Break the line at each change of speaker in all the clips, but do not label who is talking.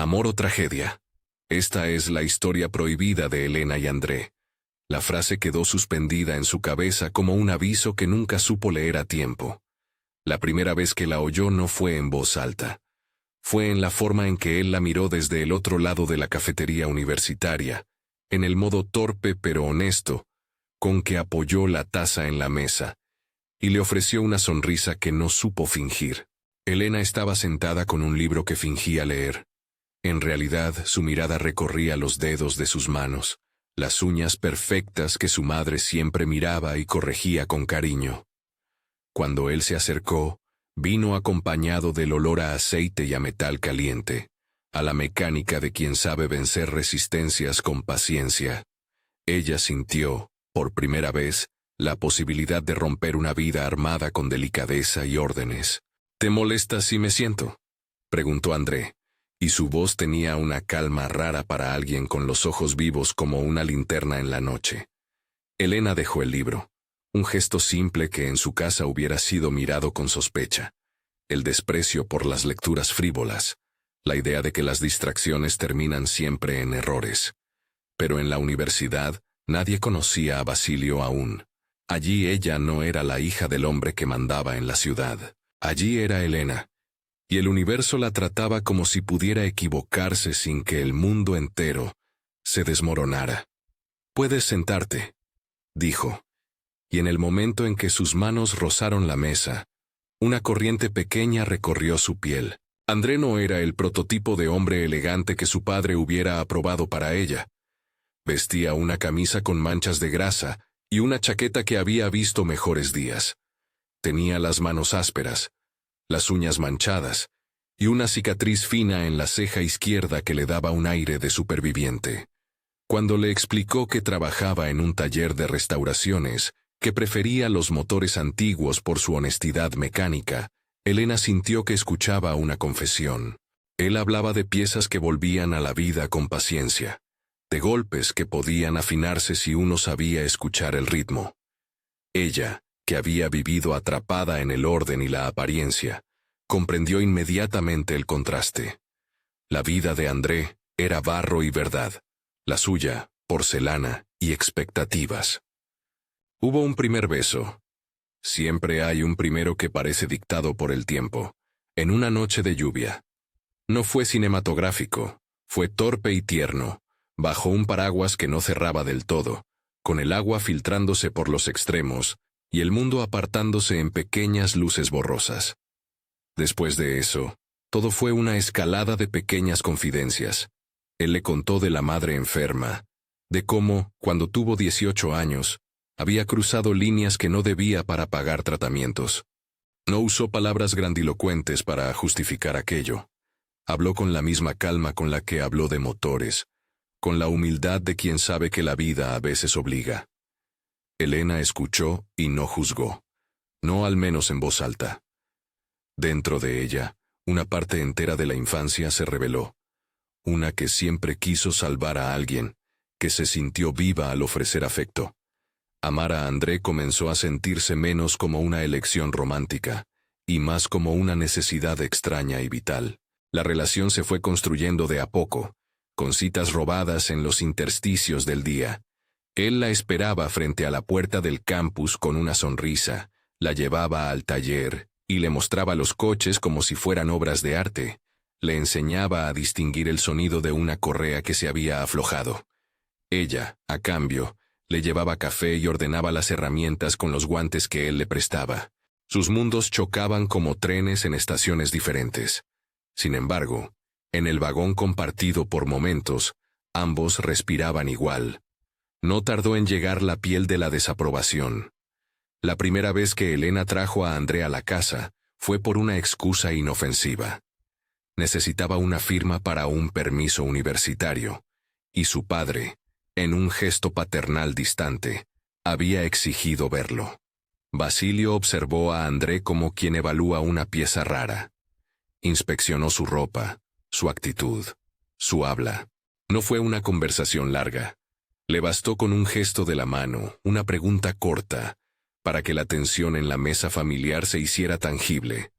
Amor o tragedia. Esta es la historia prohibida de Elena y André. La frase quedó suspendida en su cabeza como un aviso que nunca supo leer a tiempo. La primera vez que la oyó no fue en voz alta. Fue en la forma en que él la miró desde el otro lado de la cafetería universitaria, en el modo torpe pero honesto, con que apoyó la taza en la mesa, y le ofreció una sonrisa que no supo fingir. Elena estaba sentada con un libro que fingía leer. En realidad, su mirada recorría los dedos de sus manos, las uñas perfectas que su madre siempre miraba y corregía con cariño. Cuando él se acercó, vino acompañado del olor a aceite y a metal caliente, a la mecánica de quien sabe vencer resistencias con paciencia. Ella sintió, por primera vez, la posibilidad de romper una vida armada con delicadeza y órdenes. ¿Te molesta si me siento?, preguntó André, y su voz tenía una calma rara para alguien con los ojos vivos como una linterna en la noche. Elena dejó el libro, un gesto simple que en su casa hubiera sido mirado con sospecha. El desprecio por las lecturas frívolas, la idea de que las distracciones terminan siempre en errores. Pero en la universidad, nadie conocía a Basilio aún. Allí ella no era la hija del hombre que mandaba en la ciudad. Allí era Elena, y el universo la trataba como si pudiera equivocarse sin que el mundo entero se desmoronara. «Puedes sentarte», dijo, y en el momento en que sus manos rozaron la mesa, una corriente pequeña recorrió su piel. André no era el prototipo de hombre elegante que su padre hubiera aprobado para ella. Vestía una camisa con manchas de grasa y una chaqueta que había visto mejores días. Tenía las manos ásperas, las uñas manchadas, y una cicatriz fina en la ceja izquierda que le daba un aire de superviviente. Cuando le explicó que trabajaba en un taller de restauraciones, que prefería los motores antiguos por su honestidad mecánica, Elena sintió que escuchaba una confesión. Él hablaba de piezas que volvían a la vida con paciencia, de golpes que podían afinarse si uno sabía escuchar el ritmo. Ella, que había vivido atrapada en el orden y la apariencia, comprendió inmediatamente el contraste. La vida de André era barro y verdad, la suya, porcelana y expectativas. Hubo un primer beso. Siempre hay un primero que parece dictado por el tiempo, en una noche de lluvia. No fue cinematográfico, fue torpe y tierno, bajo un paraguas que no cerraba del todo, con el agua filtrándose por los extremos y el mundo apartándose en pequeñas luces borrosas. Después de eso, todo fue una escalada de pequeñas confidencias. Él le contó de la madre enferma, de cómo, cuando tuvo 18 años, había cruzado líneas que no debía para pagar tratamientos. No usó palabras grandilocuentes para justificar aquello. Habló con la misma calma con la que habló de motores, con la humildad de quien sabe que la vida a veces obliga. Elena escuchó y no juzgó, no al menos en voz alta. Dentro de ella, una parte entera de la infancia se reveló, una que siempre quiso salvar a alguien, que se sintió viva al ofrecer afecto. Amar a André comenzó a sentirse menos como una elección romántica, y más como una necesidad extraña y vital. La relación se fue construyendo de a poco, con citas robadas en los intersticios del día. Él la esperaba frente a la puerta del campus con una sonrisa, la llevaba al taller, y le mostraba los coches como si fueran obras de arte. Le enseñaba a distinguir el sonido de una correa que se había aflojado. Ella, a cambio, le llevaba café y ordenaba las herramientas con los guantes que él le prestaba. Sus mundos chocaban como trenes en estaciones diferentes. Sin embargo, en el vagón compartido por momentos, ambos respiraban igual. No tardó en llegar la piel de la desaprobación. La primera vez que Elena trajo a André a la casa, fue por una excusa inofensiva. Necesitaba una firma para un permiso universitario, y su padre, en un gesto paternal distante, había exigido verlo. Basilio observó a André como quien evalúa una pieza rara. Inspeccionó su ropa, su actitud, su habla. No fue una conversación larga. Le bastó con un gesto de la mano, una pregunta corta, para que la tensión en la mesa familiar se hiciera tangible.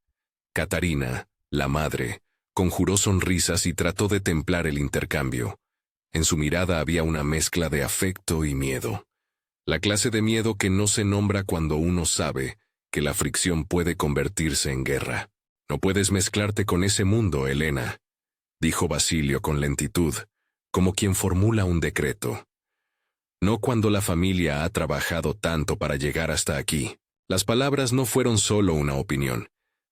Catarina, la madre, Conjuró sonrisas y trató de templar el intercambio. En su mirada había una mezcla de afecto y miedo. La clase de miedo que no se nombra cuando uno sabe que la fricción puede convertirse en guerra. No puedes mezclarte con ese mundo, Elena, dijo Basilio con lentitud, como quien formula un decreto. No cuando la familia ha trabajado tanto para llegar hasta aquí. Las palabras no fueron solo una opinión,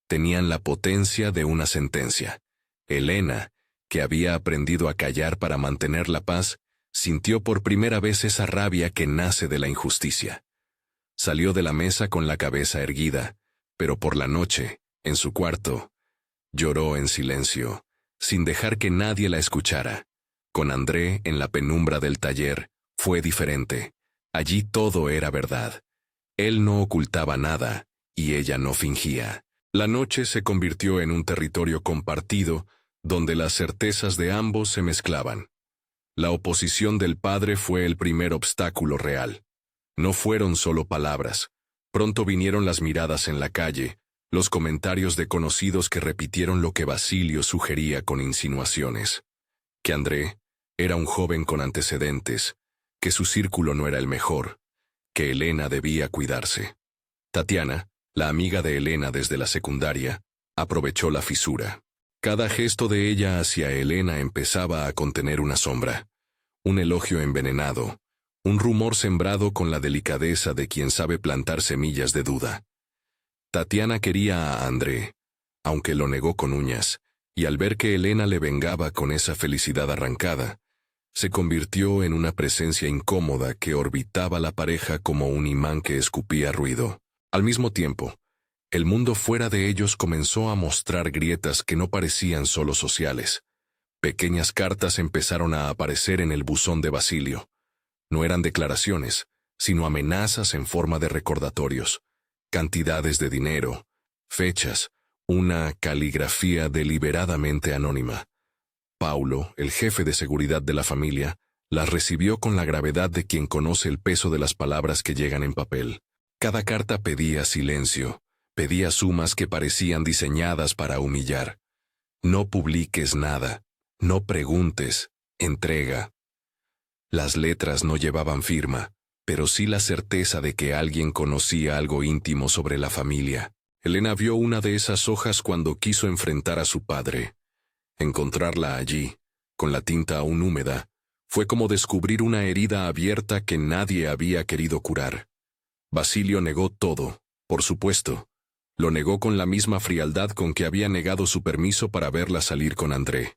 tenían la potencia de una sentencia. Elena, que había aprendido a callar para mantener la paz, sintió por primera vez esa rabia que nace de la injusticia. Salió de la mesa con la cabeza erguida, pero por la noche, en su cuarto, lloró en silencio, sin dejar que nadie la escuchara. Con André, en la penumbra del taller, fue diferente. Allí todo era verdad. Él no ocultaba nada, y ella no fingía. La noche se convirtió en un territorio compartido, donde las certezas de ambos se mezclaban. La oposición del padre fue el primer obstáculo real. No fueron solo palabras. Pronto vinieron las miradas en la calle, los comentarios de conocidos que repitieron lo que Basilio sugería con insinuaciones. Que André era un joven con antecedentes, que su círculo no era el mejor, que Elena debía cuidarse. Tatiana, la amiga de Elena desde la secundaria, aprovechó la fisura. Cada gesto de ella hacia Elena empezaba a contener una sombra, un elogio envenenado, un rumor sembrado con la delicadeza de quien sabe plantar semillas de duda. Tatiana quería a André, aunque lo negó con uñas, y al ver que Elena le vengaba con esa felicidad arrancada, se convirtió en una presencia incómoda que orbitaba la pareja como un imán que escupía ruido. Al mismo tiempo, el mundo fuera de ellos comenzó a mostrar grietas que no parecían solo sociales. Pequeñas cartas empezaron a aparecer en el buzón de Basilio. No eran declaraciones, sino amenazas en forma de recordatorios, cantidades de dinero, fechas, una caligrafía deliberadamente anónima. Paulo, el jefe de seguridad de la familia, las recibió con la gravedad de quien conoce el peso de las palabras que llegan en papel. Cada carta pedía silencio, pedía sumas que parecían diseñadas para humillar. No publiques nada, no preguntes, entrega. Las letras no llevaban firma, pero sí la certeza de que alguien conocía algo íntimo sobre la familia. Elena vio una de esas hojas cuando quiso enfrentar a su padre. Encontrarla allí, con la tinta aún húmeda, fue como descubrir una herida abierta que nadie había querido curar. Basilio negó todo, por supuesto. Lo negó con la misma frialdad con que había negado su permiso para verla salir con André.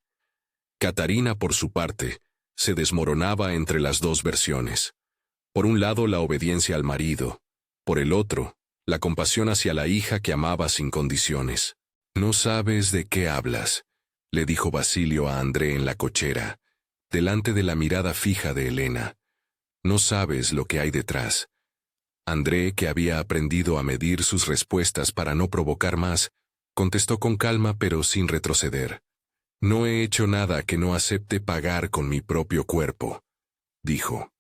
Catarina, por su parte, se desmoronaba entre las dos versiones. Por un lado, la obediencia al marido. Por el otro, la compasión hacia la hija que amaba sin condiciones. «No sabes de qué hablas», le dijo Basilio a André en la cochera, delante de la mirada fija de Elena. «No sabes lo que hay detrás». André, que había aprendido a medir sus respuestas para no provocar más, contestó con calma pero sin retroceder. «No he hecho nada que no acepte pagar con mi propio cuerpo», dijo.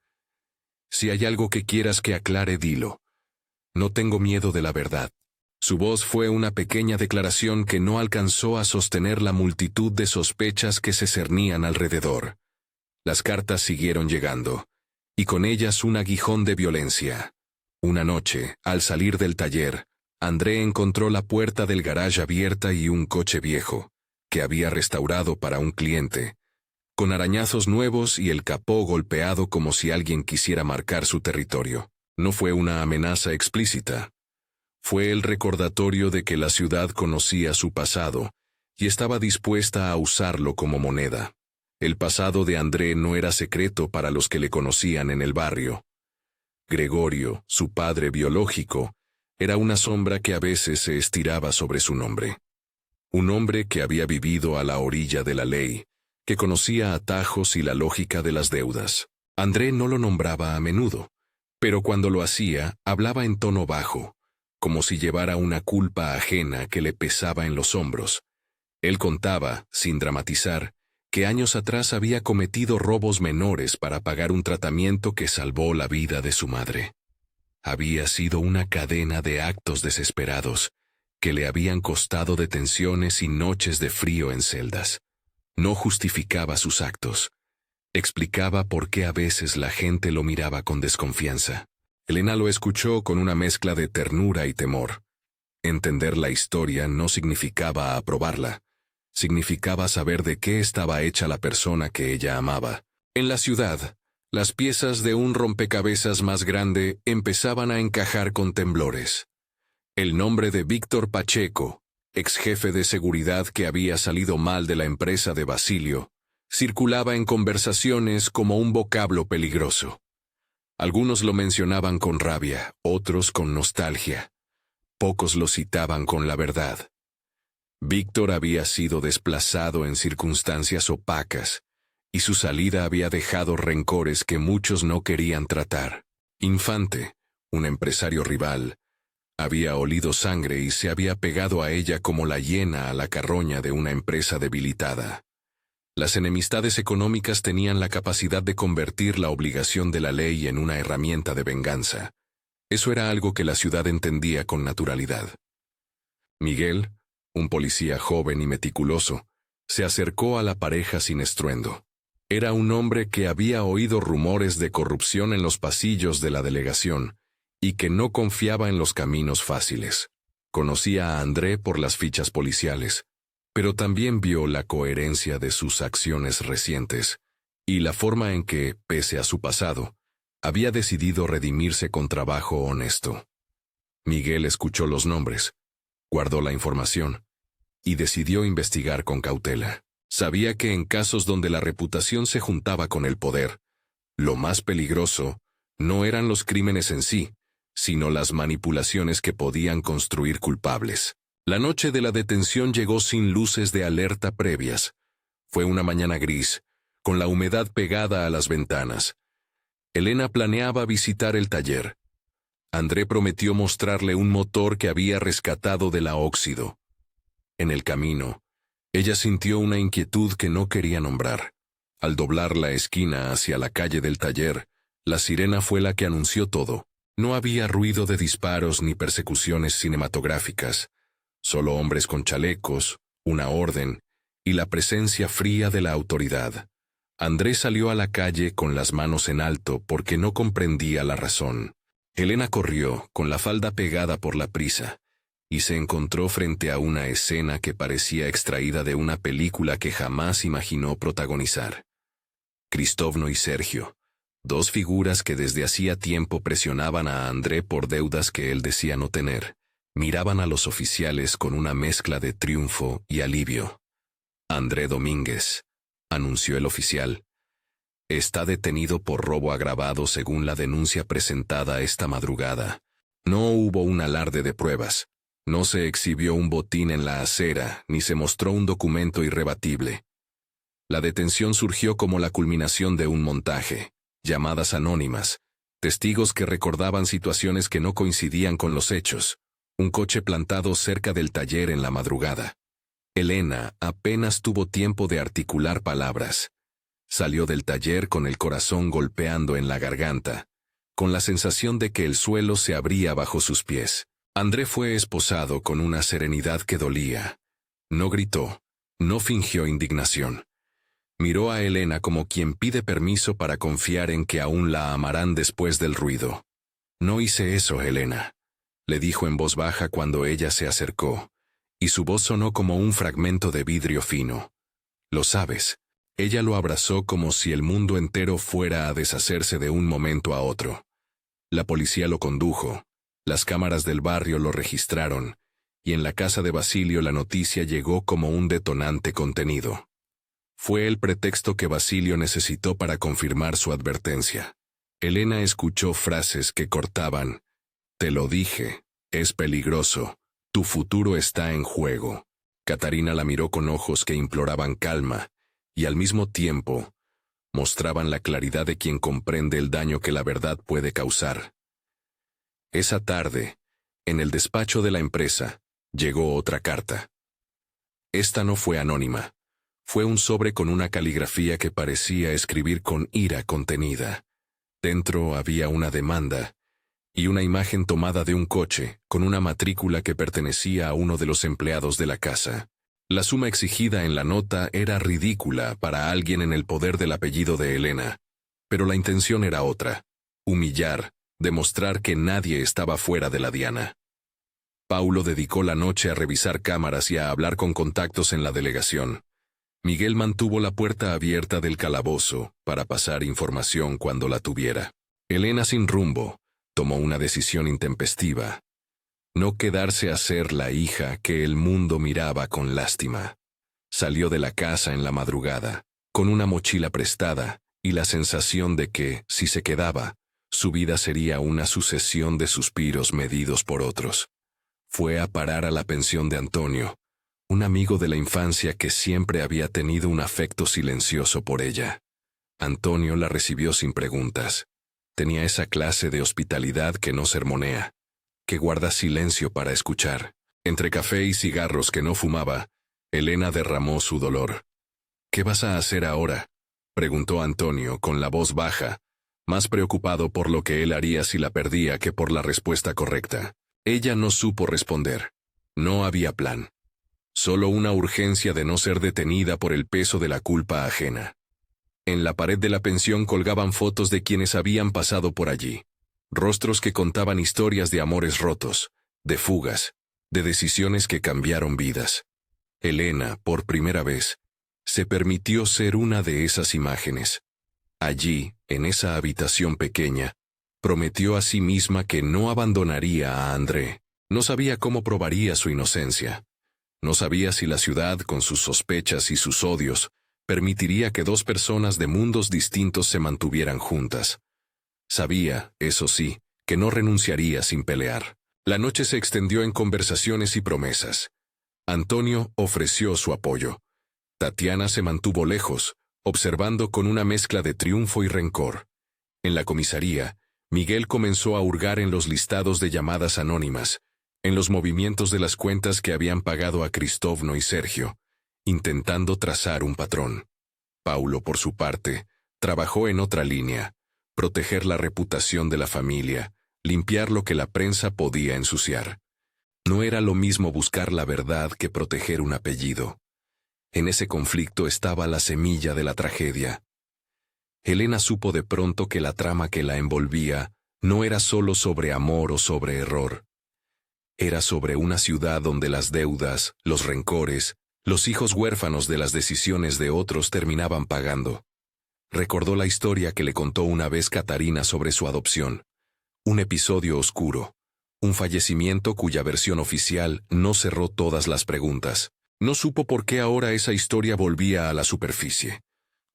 «Si hay algo que quieras que aclare, dilo. No tengo miedo de la verdad». Su voz fue una pequeña declaración que no alcanzó a sostener la multitud de sospechas que se cernían alrededor. Las cartas siguieron llegando, y con ellas un aguijón de violencia. Una noche, al salir del taller, André encontró la puerta del garaje abierta y un coche viejo, que había restaurado para un cliente, con arañazos nuevos y el capó golpeado como si alguien quisiera marcar su territorio. No fue una amenaza explícita. Fue el recordatorio de que la ciudad conocía su pasado y estaba dispuesta a usarlo como moneda. El pasado de André no era secreto para los que le conocían en el barrio. Gregorio, su padre biológico, era una sombra que a veces se estiraba sobre su nombre. Un hombre que había vivido a la orilla de la ley, que conocía atajos y la lógica de las deudas. André no lo nombraba a menudo, pero cuando lo hacía, hablaba en tono bajo, como si llevara una culpa ajena que le pesaba en los hombros. Él contaba, sin dramatizar, que años atrás había cometido robos menores para pagar un tratamiento que salvó la vida de su madre. Había sido una cadena de actos desesperados, que le habían costado detenciones y noches de frío en celdas. No justificaba sus actos. Explicaba por qué a veces la gente lo miraba con desconfianza. Elena lo escuchó con una mezcla de ternura y temor. Entender la historia no significaba aprobarla. Significaba saber de qué estaba hecha la persona que ella amaba. En la ciudad, las piezas de un rompecabezas más grande empezaban a encajar con temblores. El nombre de Víctor Pacheco, ex jefe de seguridad que había salido mal de la empresa de Basilio, circulaba en conversaciones como un vocablo peligroso. Algunos lo mencionaban con rabia, otros con nostalgia. Pocos lo citaban con la verdad. Víctor había sido desplazado en circunstancias opacas, y su salida había dejado rencores que muchos no querían tratar. Infante, un empresario rival, había olido sangre y se había pegado a ella como la hiena a la carroña de una empresa debilitada. Las enemistades económicas tenían la capacidad de convertir la obligación de la ley en una herramienta de venganza. Eso era algo que la ciudad entendía con naturalidad. Miguel, un policía joven y meticuloso, se acercó a la pareja sin estruendo. Era un hombre que había oído rumores de corrupción en los pasillos de la delegación y que no confiaba en los caminos fáciles. Conocía a André por las fichas policiales, pero también vio la coherencia de sus acciones recientes y la forma en que, pese a su pasado, había decidido redimirse con trabajo honesto. Miguel escuchó los nombres, guardó la información y decidió investigar con cautela. Sabía que en casos donde la reputación se juntaba con el poder, lo más peligroso no eran los crímenes en sí, sino las manipulaciones que podían construir culpables. La noche de la detención llegó sin luces de alerta previas. Fue una mañana gris, con la humedad pegada a las ventanas. Elena planeaba visitar el taller. André prometió mostrarle un motor que había rescatado de la Óxido. En el camino, ella sintió una inquietud que no quería nombrar. Al doblar la esquina hacia la calle del taller, la sirena fue la que anunció todo. No había ruido de disparos ni persecuciones cinematográficas, solo hombres con chalecos, una orden y la presencia fría de la autoridad. Andrés salió a la calle con las manos en alto porque no comprendía la razón. Elena corrió, con la falda pegada por la prisa, y se encontró frente a una escena que parecía extraída de una película que jamás imaginó protagonizar. Cristóvno y Sergio, dos figuras que desde hacía tiempo presionaban a André por deudas que él decía no tener, miraban a los oficiales con una mezcla de triunfo y alivio. André Domínguez, anunció el oficial, está detenido por robo agravado según la denuncia presentada esta madrugada. No hubo un alarde de pruebas. No se exhibió un botín en la acera, ni se mostró un documento irrebatible. La detención surgió como la culminación de un montaje, llamadas anónimas, testigos que recordaban situaciones que no coincidían con los hechos, un coche plantado cerca del taller en la madrugada. Elena apenas tuvo tiempo de articular palabras. Salió del taller con el corazón golpeando en la garganta, con la sensación de que el suelo se abría bajo sus pies. André fue esposado con una serenidad que dolía. No gritó, no fingió indignación. Miró a Elena como quien pide permiso para confiar en que aún la amarán después del ruido. No hice eso, Elena, le dijo en voz baja cuando ella se acercó, y su voz sonó como un fragmento de vidrio fino. Lo sabes. Ella lo abrazó como si el mundo entero fuera a deshacerse de un momento a otro. La policía lo condujo. Las cámaras del barrio lo registraron, y en la casa de Basilio la noticia llegó como un detonante contenido. Fue el pretexto que Basilio necesitó para confirmar su advertencia. Elena escuchó frases que cortaban: «Te lo dije, es peligroso, tu futuro está en juego». Catarina la miró con ojos que imploraban calma, y al mismo tiempo, mostraban la claridad de quien comprende el daño que la verdad puede causar. Esa tarde, en el despacho de la empresa, llegó otra carta. Esta no fue anónima. Fue un sobre con una caligrafía que parecía escribir con ira contenida. Dentro había una demanda, y una imagen tomada de un coche, con una matrícula que pertenecía a uno de los empleados de la casa. La suma exigida en la nota era ridícula para alguien en el poder del apellido de Elena, pero la intención era otra: humillar, demostrar que nadie estaba fuera de la diana. Paulo dedicó la noche a revisar cámaras y a hablar con contactos en la delegación. Miguel mantuvo la puerta abierta del calabozo para pasar información cuando la tuviera. Elena, sin rumbo, tomó una decisión intempestiva: no quedarse a ser la hija que el mundo miraba con lástima. Salió de la casa en la madrugada, con una mochila prestada y la sensación de que, si se quedaba, su vida sería una sucesión de suspiros medidos por otros. Fue a parar a la pensión de Antonio, un amigo de la infancia que siempre había tenido un afecto silencioso por ella. Antonio la recibió sin preguntas. Tenía esa clase de hospitalidad que no sermonea, que guarda silencio para escuchar. Entre café y cigarros que no fumaba, Elena derramó su dolor. «¿Qué vas a hacer ahora?», preguntó Antonio con la voz baja, más preocupado por lo que él haría si la perdía que por la respuesta correcta. Ella no supo responder. No había plan. Solo una urgencia de no ser detenida por el peso de la culpa ajena. En la pared de la pensión colgaban fotos de quienes habían pasado por allí. Rostros que contaban historias de amores rotos, de fugas, de decisiones que cambiaron vidas. Elena, por primera vez, se permitió ser una de esas imágenes. Allí, en esa habitación pequeña, prometió a sí misma que no abandonaría a André. No sabía cómo probaría su inocencia. No sabía si la ciudad, con sus sospechas y sus odios, permitiría que dos personas de mundos distintos se mantuvieran juntas. Sabía, eso sí, que no renunciaría sin pelear. La noche se extendió en conversaciones y promesas. Antonio ofreció su apoyo. Tatiana se mantuvo lejos, observando con una mezcla de triunfo y rencor. En la comisaría, Miguel comenzó a hurgar en los listados de llamadas anónimas, en los movimientos de las cuentas que habían pagado a Cristóvno y Sergio, intentando trazar un patrón. Paulo, por su parte, trabajó en otra línea: proteger la reputación de la familia, limpiar lo que la prensa podía ensuciar. No era lo mismo buscar la verdad que proteger un apellido. En ese conflicto estaba la semilla de la tragedia. Elena supo de pronto que la trama que la envolvía no era solo sobre amor o sobre error. Era sobre una ciudad donde las deudas, los rencores, los hijos huérfanos de las decisiones de otros terminaban pagando. Recordó la historia que le contó una vez Catarina sobre su adopción. Un episodio oscuro. Un fallecimiento cuya versión oficial no cerró todas las preguntas. No supo por qué ahora esa historia volvía a la superficie.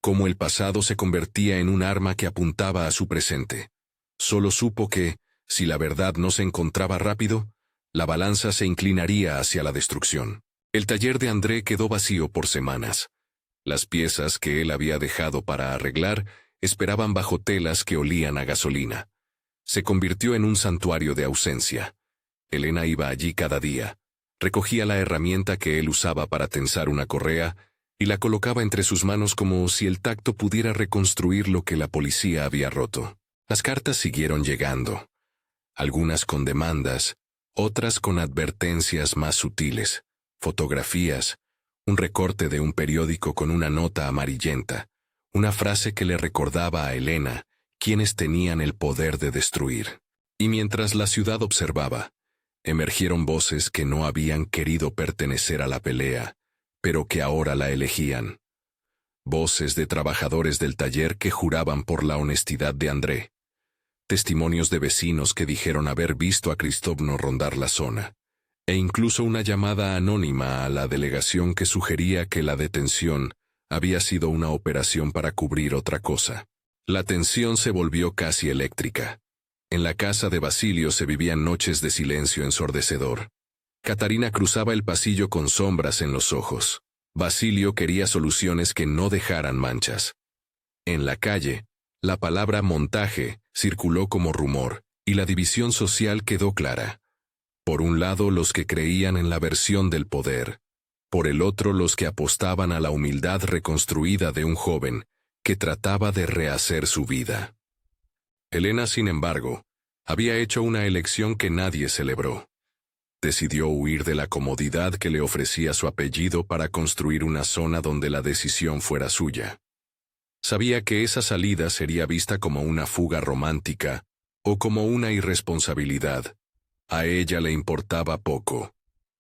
Cómo el pasado se convertía en un arma que apuntaba a su presente. Solo supo que, si la verdad no se encontraba rápido, la balanza se inclinaría hacia la destrucción. El taller de André quedó vacío por semanas. Las piezas que él había dejado para arreglar esperaban bajo telas que olían a gasolina. Se convirtió en un santuario de ausencia. Elena iba allí cada día, recogía la herramienta que él usaba para tensar una correa y la colocaba entre sus manos como si el tacto pudiera reconstruir lo que la policía había roto. Las cartas siguieron llegando, algunas con demandas, otras con advertencias más sutiles, fotografías, un recorte de un periódico con una nota amarillenta, una frase que le recordaba a Elena quienes tenían el poder de destruir. Y mientras la ciudad observaba, emergieron voces que no habían querido pertenecer a la pelea, pero que ahora la elegían. Voces de trabajadores del taller que juraban por la honestidad de André. Testimonios de vecinos que dijeron haber visto a Cristóvno rondar la zona. E incluso una llamada anónima a la delegación que sugería que la detención había sido una operación para cubrir otra cosa. La tensión se volvió casi eléctrica. En la casa de Basilio se vivían noches de silencio ensordecedor. Catarina cruzaba el pasillo con sombras en los ojos. Basilio quería soluciones que no dejaran manchas. En la calle, la palabra montaje circuló como rumor, y la división social quedó clara. Por un lado los que creían en la versión del poder, por el otro los que apostaban a la humildad reconstruida de un joven que trataba de rehacer su vida. Elena, sin embargo, Había hecho una elección que nadie celebró. Decidió huir de la comodidad que le ofrecía su apellido para construir una zona donde la decisión fuera suya. Sabía que esa salida sería vista como una fuga romántica o como una irresponsabilidad. A ella le importaba poco.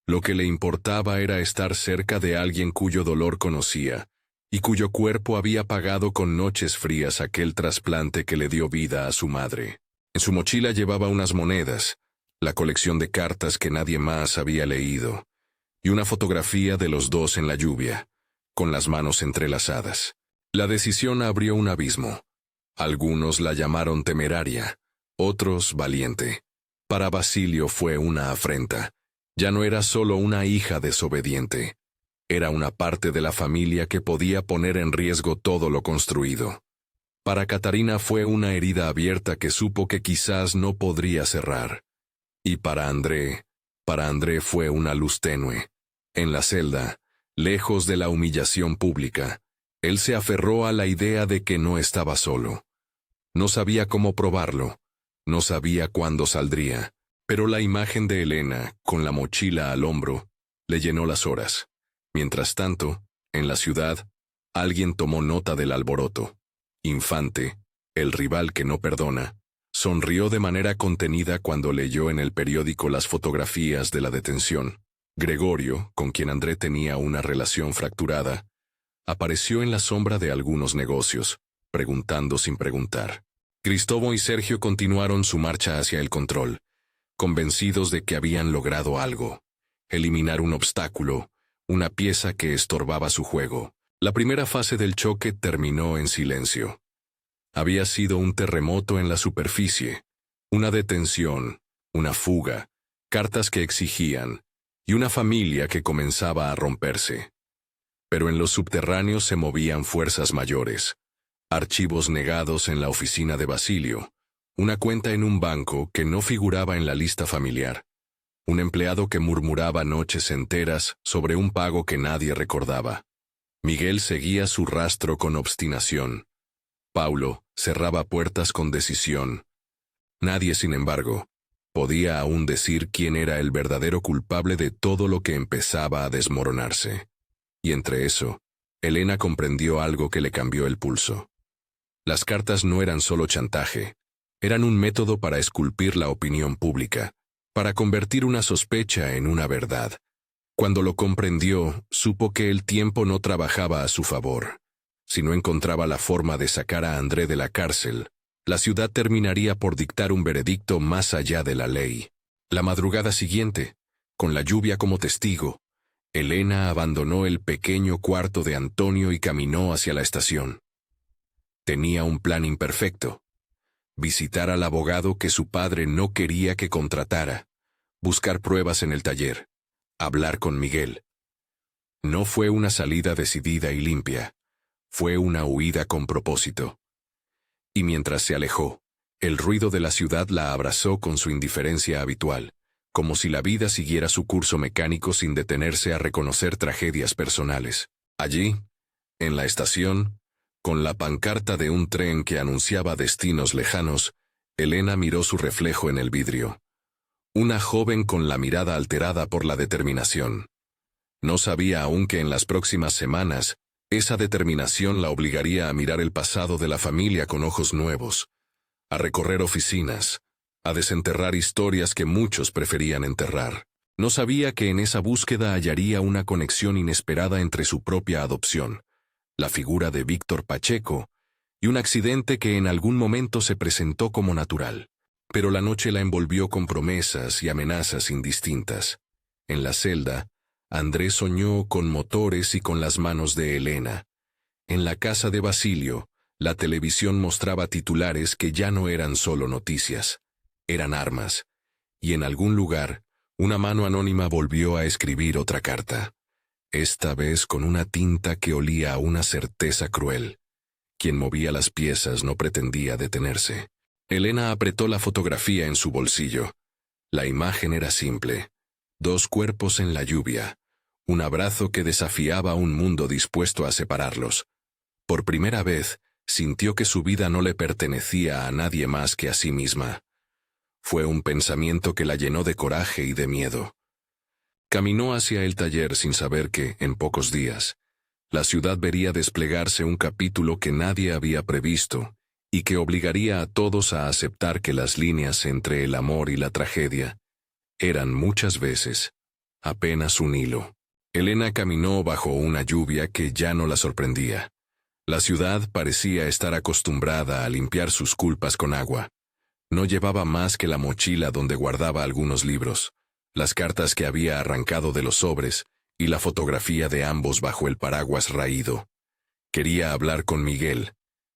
Lo que le importaba era estar cerca de alguien cuyo dolor conocía y cuyo cuerpo había pagado con noches frías aquel trasplante que le dio vida a su madre. En su mochila llevaba unas monedas, la colección de cartas que nadie más había leído, y una fotografía de los dos en la lluvia, con las manos entrelazadas. La decisión abrió un abismo. Algunos la llamaron temeraria, otros valiente. Para Basilio fue una afrenta. Ya no era solo una hija desobediente. Era una parte de la familia que podía poner en riesgo todo lo construido. Para Catarina fue una herida abierta que supo que quizás no podría cerrar. Y para André fue una luz tenue. En la celda, lejos de la humillación pública, él se aferró a la idea de que no estaba solo. No sabía cómo probarlo, no sabía cuándo saldría, pero la imagen de Elena, con la mochila al hombro, le llenó las horas. Mientras tanto, en la ciudad, alguien tomó nota del alboroto. Infante, el rival que no perdona, sonrió de manera contenida cuando leyó en el periódico las fotografías de la detención. Gregorio, con quien André tenía una relación fracturada, apareció en la sombra de algunos negocios, preguntando sin preguntar. Cristóbal y Sergio continuaron su marcha hacia el control, convencidos de que habían logrado algo, eliminar un obstáculo, una pieza que estorbaba su juego. La primera fase del choque terminó en silencio. Había sido un terremoto en la superficie, una detención, una fuga, cartas que exigían, y una familia que comenzaba a romperse. Pero en los subterráneos se movían fuerzas mayores. Archivos negados en la oficina de Basilio, una cuenta en un banco que no figuraba en la lista familiar, un empleado que murmuraba noches enteras sobre un pago que nadie recordaba. Miguel seguía su rastro con obstinación. Paulo cerraba puertas con decisión. Nadie, sin embargo, podía aún decir quién era el verdadero culpable de todo lo que empezaba a desmoronarse. Y entre eso, Elena comprendió algo que le cambió el pulso. Las cartas no eran solo chantaje, eran un método para esculpir la opinión pública, para convertir una sospecha en una verdad. Cuando lo comprendió, supo que el tiempo no trabajaba a su favor. Si no encontraba la forma de sacar a André de la cárcel, la ciudad terminaría por dictar un veredicto más allá de la ley. La madrugada siguiente, con la lluvia como testigo, Elena abandonó el pequeño cuarto de Antonio y caminó hacia la estación. Tenía un plan imperfecto: visitar al abogado que su padre no quería que contratara, buscar pruebas en el taller, hablar con Miguel. No fue una salida decidida y limpia, fue una huida con propósito. Y mientras se alejó, el ruido de la ciudad la abrazó con su indiferencia habitual, como si la vida siguiera su curso mecánico sin detenerse a reconocer tragedias personales. Allí, en la estación, con la pancarta de un tren que anunciaba destinos lejanos, Elena miró su reflejo en el vidrio. Una joven con la mirada alterada por la determinación. No sabía aún que en las próximas semanas, esa determinación la obligaría a mirar el pasado de la familia con ojos nuevos, a recorrer oficinas, a desenterrar historias que muchos preferían enterrar. No sabía que en esa búsqueda hallaría una conexión inesperada entre su propia adopción, la figura de Víctor Pacheco, y un accidente que en algún momento se presentó como natural. Pero la noche la envolvió con promesas y amenazas indistintas. En la celda, Andrés soñó con motores y con las manos de Elena. En la casa de Basilio, la televisión mostraba titulares que ya no eran solo noticias, eran armas. Y en algún lugar, una mano anónima volvió a escribir otra carta. Esta vez con una tinta que olía a una certeza cruel. Quien movía las piezas no pretendía detenerse. Elena apretó la fotografía en su bolsillo. La imagen era simple: 2 cuerpos en la lluvia, un abrazo que desafiaba a un mundo dispuesto a separarlos. Por primera vez, sintió que su vida no le pertenecía a nadie más que a sí misma. Fue un pensamiento que la llenó de coraje y de miedo. Caminó hacia el taller sin saber que, en pocos días, la ciudad vería desplegarse un capítulo que nadie había previsto y que obligaría a todos a aceptar que las líneas entre el amor y la tragedia eran muchas veces apenas un hilo. Elena caminó bajo una lluvia que ya no la sorprendía. La ciudad parecía estar acostumbrada a limpiar sus culpas con agua. No llevaba más que la mochila donde guardaba algunos libros, las cartas que había arrancado de los sobres y la fotografía de ambos bajo el paraguas raído. Quería hablar con Miguel.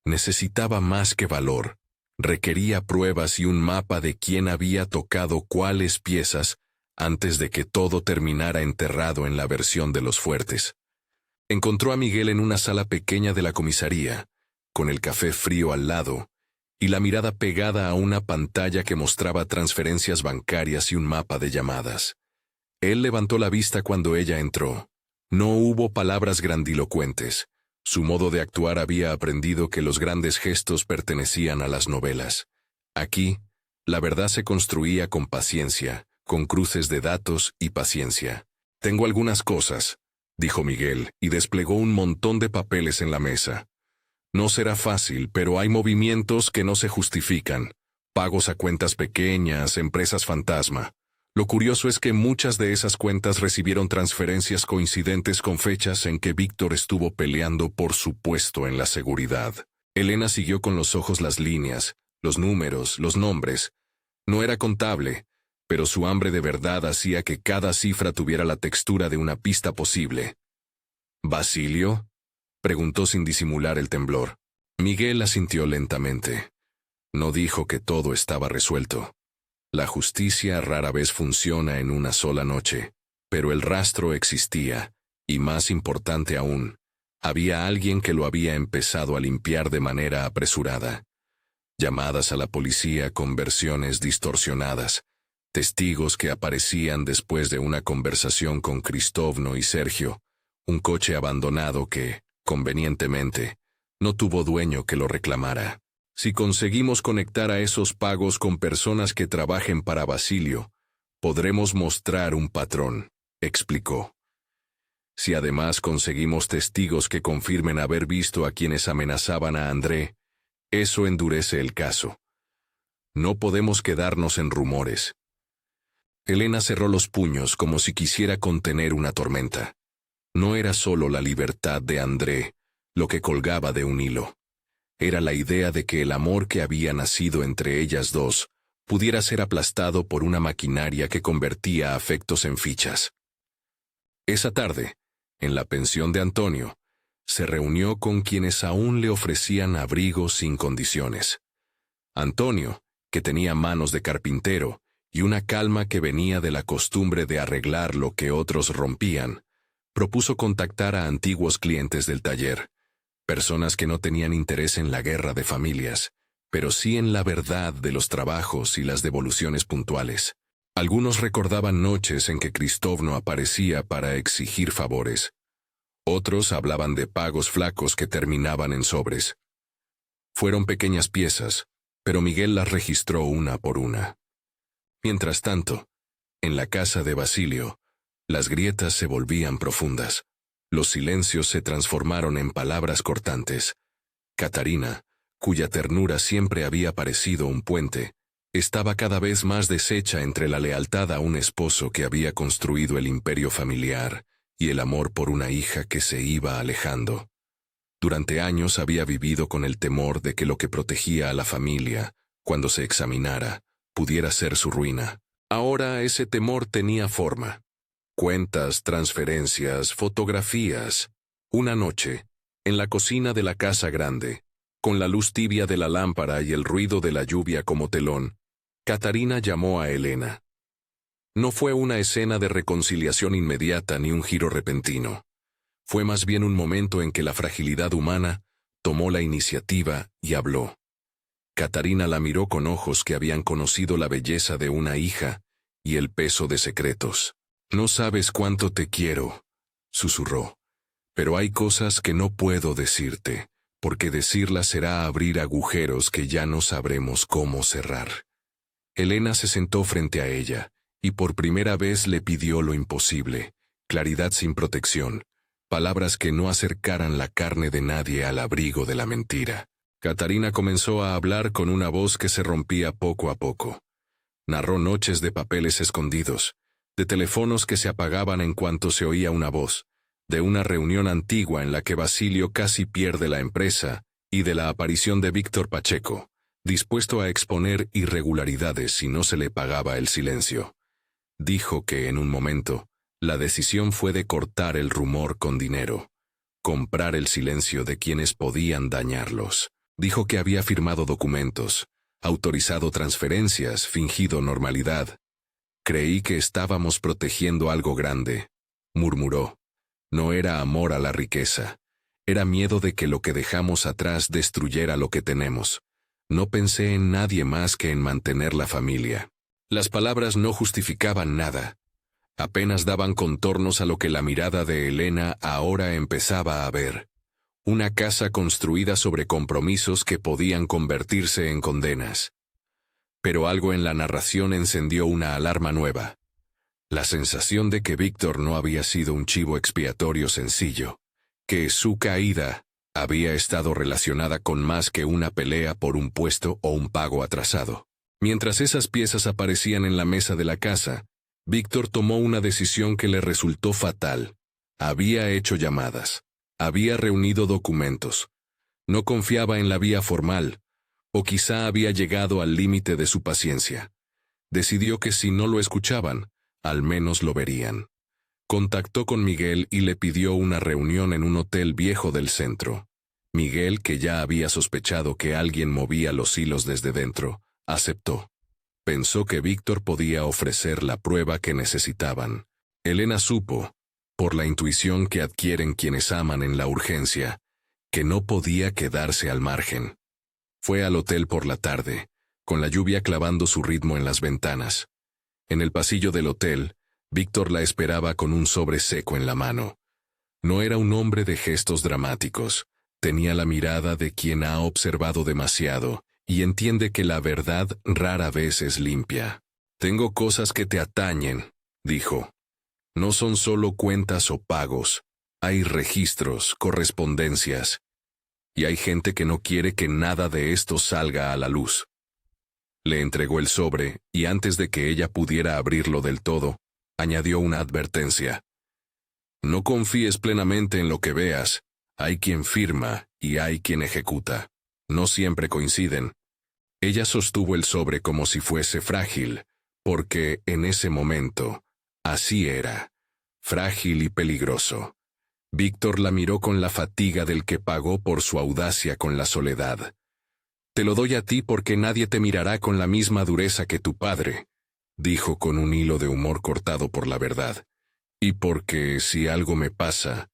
Necesitaba más que valor. Requería pruebas y un mapa de quién había tocado cuáles piezas antes de que todo terminara enterrado en la versión de los fuertes. Encontró a Miguel en una sala pequeña de la comisaría, con el café frío al lado y la mirada pegada a una pantalla que mostraba transferencias bancarias y un mapa de llamadas. Él levantó la vista cuando ella entró. No hubo palabras grandilocuentes. Su modo de actuar había aprendido que los grandes gestos pertenecían a las novelas. Aquí, la verdad se construía con paciencia, con cruces de datos y paciencia. «Tengo algunas cosas», dijo Miguel, y desplegó un montón de papeles en la mesa. «No será fácil, pero hay movimientos que no se justifican. Pagos a cuentas pequeñas, empresas fantasma. Lo curioso es que muchas de esas cuentas recibieron transferencias coincidentes con fechas en que Víctor estuvo peleando por su puesto en la seguridad». Elena siguió con los ojos las líneas, los números, los nombres. No era contable, pero su hambre de verdad hacía que cada cifra tuviera la textura de una pista posible. «¿Basilio?», preguntó sin disimular el temblor. Miguel asintió lentamente. No dijo que todo estaba resuelto. La justicia rara vez funciona en una sola noche, pero el rastro existía, y más importante aún, había alguien que lo había empezado a limpiar de manera apresurada. Llamadas a la policía con versiones distorsionadas, testigos que aparecían después de una conversación con Cristóvno y Sergio, un coche abandonado que, convenientemente, no tuvo dueño que lo reclamara. Si conseguimos conectar a esos pagos con personas que trabajen para Basilio, podremos mostrar un patrón, explicó. Si además conseguimos testigos que confirmen haber visto a quienes amenazaban a André, eso endurece el caso. No podemos quedarnos en rumores. Elena cerró los puños como si quisiera contener una tormenta. No era solo la libertad de André lo que colgaba de un hilo. Era la idea de que el amor que había nacido entre ellas dos pudiera ser aplastado por una maquinaria que convertía afectos en fichas. Esa tarde, en la pensión de Antonio, se reunió con quienes aún le ofrecían abrigo sin condiciones. Antonio, que tenía manos de carpintero y una calma que venía de la costumbre de arreglar lo que otros rompían, propuso contactar a antiguos clientes del taller, personas que no tenían interés en la guerra de familias, pero sí en la verdad de los trabajos y las devoluciones puntuales. Algunos recordaban noches en que Cristóvno aparecía para exigir favores. Otros hablaban de pagos flacos que terminaban en sobres. Fueron pequeñas piezas, pero Miguel las registró una por una. Mientras tanto, en la casa de Basilio, las grietas se volvían profundas. Los silencios se transformaron en palabras cortantes. Catarina, cuya ternura siempre había parecido un puente, estaba cada vez más deshecha entre la lealtad a un esposo que había construido el imperio familiar y el amor por una hija que se iba alejando. Durante años había vivido con el temor de que lo que protegía a la familia, cuando se examinara, pudiera ser su ruina. Ahora ese temor tenía forma. Cuentas, transferencias, fotografías. Una noche, en la cocina de la casa grande, con la luz tibia de la lámpara y el ruido de la lluvia como telón, Catarina llamó a Elena. No fue una escena de reconciliación inmediata ni un giro repentino. Fue más bien un momento en que la fragilidad humana tomó la iniciativa y habló. Catarina la miró con ojos que habían conocido la belleza de una hija y el peso de secretos. «No sabes cuánto te quiero», susurró. «Pero hay cosas que no puedo decirte, porque decirlas será abrir agujeros que ya no sabremos cómo cerrar». Elena se sentó frente a ella, y por primera vez le pidió lo imposible, claridad sin protección, palabras que no acercaran la carne de nadie al abrigo de la mentira. Catarina comenzó a hablar con una voz que se rompía poco a poco. Narró noches de papeles escondidos, de teléfonos que se apagaban en cuanto se oía una voz, de una reunión antigua en la que Basilio casi pierde la empresa, y de la aparición de Víctor Pacheco, dispuesto a exponer irregularidades si no se le pagaba el silencio. Dijo que en un momento, la decisión fue de cortar el rumor con dinero, comprar el silencio de quienes podían dañarlos. Dijo que había firmado documentos, autorizado transferencias, fingido normalidad. Creí que estábamos protegiendo algo grande, murmuró. No era amor a la riqueza. Era miedo de que lo que dejamos atrás destruyera lo que tenemos. No pensé en nadie más que en mantener la familia. Las palabras no justificaban nada. Apenas daban contornos a lo que la mirada de Elena ahora empezaba a ver. Una casa construida sobre compromisos que podían convertirse en condenas. Pero algo en la narración encendió una alarma nueva. La sensación de que Víctor no había sido un chivo expiatorio sencillo, que su caída había estado relacionada con más que una pelea por un puesto o un pago atrasado. Mientras esas piezas aparecían en la mesa de la casa, Víctor tomó una decisión que le resultó fatal. Había hecho llamadas. Había reunido documentos. No confiaba en la vía formal, o quizá había llegado al límite de su paciencia. Decidió que si no lo escuchaban, al menos lo verían. Contactó con Miguel y le pidió una reunión en un hotel viejo del centro. Miguel, que ya había sospechado que alguien movía los hilos desde dentro, aceptó. Pensó que Víctor podía ofrecer la prueba que necesitaban. Elena supo, por la intuición que adquieren quienes aman en la urgencia, que no podía quedarse al margen. Fue al hotel por la tarde, con la lluvia clavando su ritmo en las ventanas. En el pasillo del hotel, Víctor la esperaba con un sobre seco en la mano. No era un hombre de gestos dramáticos, tenía la mirada de quien ha observado demasiado y entiende que la verdad rara vez es limpia. «Tengo cosas que te atañen», dijo. «No son solo cuentas o pagos, hay registros, correspondencias, y hay gente que no quiere que nada de esto salga a la luz». Le entregó el sobre, y antes de que ella pudiera abrirlo del todo, añadió una advertencia. «No confíes plenamente en lo que veas, hay quien firma y hay quien ejecuta. No siempre coinciden». Ella sostuvo el sobre como si fuese frágil, porque en ese momento, así era, frágil y peligroso. Víctor la miró con la fatiga del que pagó por su audacia con la soledad. «Te lo doy a ti porque nadie te mirará con la misma dureza que tu padre», dijo con un hilo de humor cortado por la verdad. «Y porque, si algo me pasa,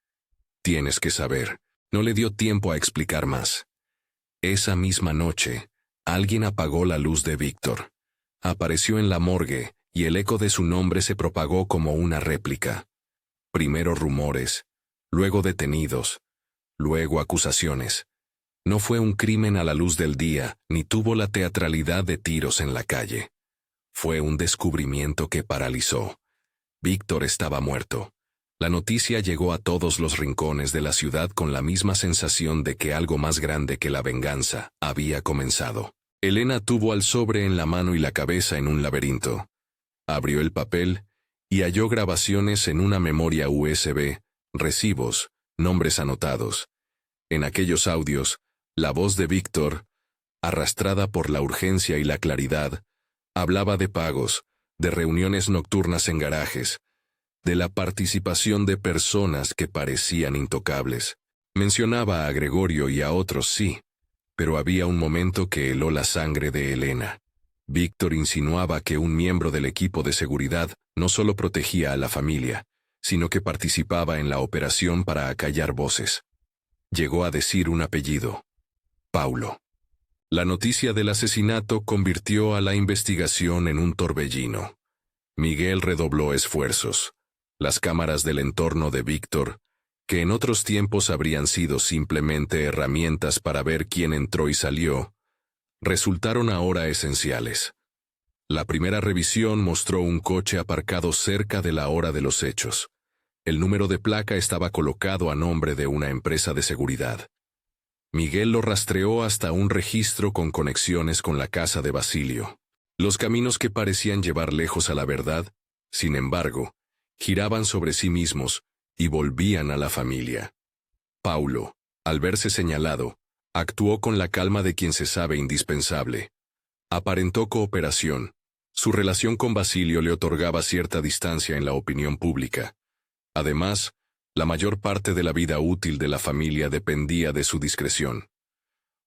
tienes que saber». No le dio tiempo a explicar más. Esa misma noche, alguien apagó la luz de Víctor. Apareció en la morgue, y el eco de su nombre se propagó como una réplica. Primero rumores, luego detenidos, luego acusaciones. No fue un crimen a la luz del día, ni tuvo la teatralidad de tiros en la calle. Fue un descubrimiento que paralizó. Víctor estaba muerto. La noticia llegó a todos los rincones de la ciudad con la misma sensación de que algo más grande que la venganza había comenzado. Elena tuvo al sobre en la mano y la cabeza en un laberinto. Abrió el papel y halló grabaciones en una memoria USB, recibos, nombres anotados. En aquellos audios, la voz de Víctor, arrastrada por la urgencia y la claridad, hablaba de pagos, de reuniones nocturnas en garajes, de la participación de personas que parecían intocables. Mencionaba a Gregorio y a otros, sí, pero había un momento que heló la sangre de Elena. Víctor insinuaba que un miembro del equipo de seguridad no solo protegía a la familia, sino que participaba en la operación para acallar voces. Llegó a decir un apellido: Paulo. La noticia del asesinato convirtió a la investigación en un torbellino. Miguel redobló esfuerzos. Las cámaras del entorno de Víctor, que en otros tiempos habrían sido simplemente herramientas para ver quién entró y salió, resultaron ahora esenciales. La primera revisión mostró un coche aparcado cerca de la hora de los hechos. El número de placa estaba colocado a nombre de una empresa de seguridad. Miguel lo rastreó hasta un registro con conexiones con la casa de Basilio. Los caminos que parecían llevar lejos a la verdad, sin embargo, giraban sobre sí mismos y volvían a la familia. Paulo, al verse señalado, actuó con la calma de quien se sabe indispensable. Aparentó cooperación. Su relación con Basilio le otorgaba cierta distancia en la opinión pública. Además, la mayor parte de la vida útil de la familia dependía de su discreción.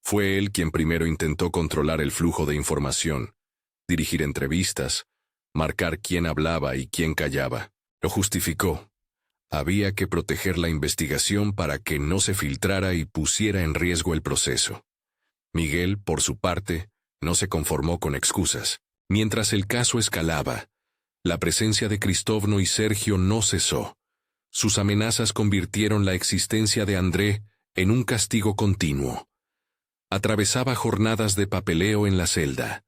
Fue él quien primero intentó controlar el flujo de información, dirigir entrevistas, marcar quién hablaba y quién callaba. Lo justificó. Había que proteger la investigación para que no se filtrara y pusiera en riesgo el proceso. Miguel, por su parte, no se conformó con excusas. Mientras el caso escalaba, la presencia de Cristóvano y Sergio no cesó. Sus amenazas convirtieron la existencia de André en un castigo continuo. Atravesaba jornadas de papeleo en la celda,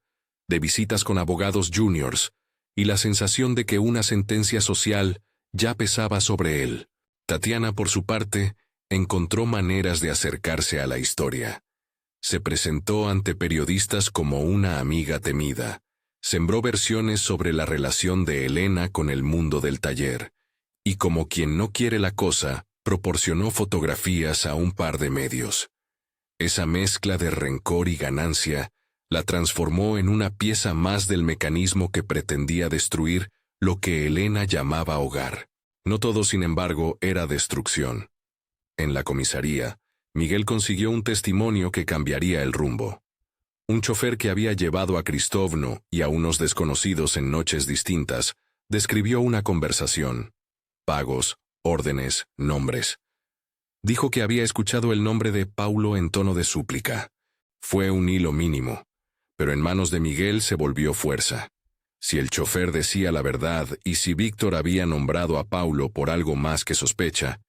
de visitas con abogados juniors, y la sensación de que una sentencia social ya pesaba sobre él. Tatiana, por su parte, encontró maneras de acercarse a la historia. Se presentó ante periodistas como una amiga temida. Sembró versiones sobre la relación de Elena con el mundo del taller, y como quien no quiere la cosa, proporcionó fotografías a un par de medios. Esa mezcla de rencor y ganancia la transformó en una pieza más del mecanismo que pretendía destruir lo que Elena llamaba hogar. No todo, sin embargo, era destrucción. En la comisaría, Miguel consiguió un testimonio que cambiaría el rumbo. Un chofer que había llevado a Cristóvano y a unos desconocidos en noches distintas, describió una conversación. Pagos, órdenes, nombres. Dijo que había escuchado el nombre de Paulo en tono de súplica. Fue un hilo mínimo, pero en manos de Miguel se volvió fuerza. Si el chofer decía la verdad y si Víctor había nombrado a Paulo por algo más que sospecha,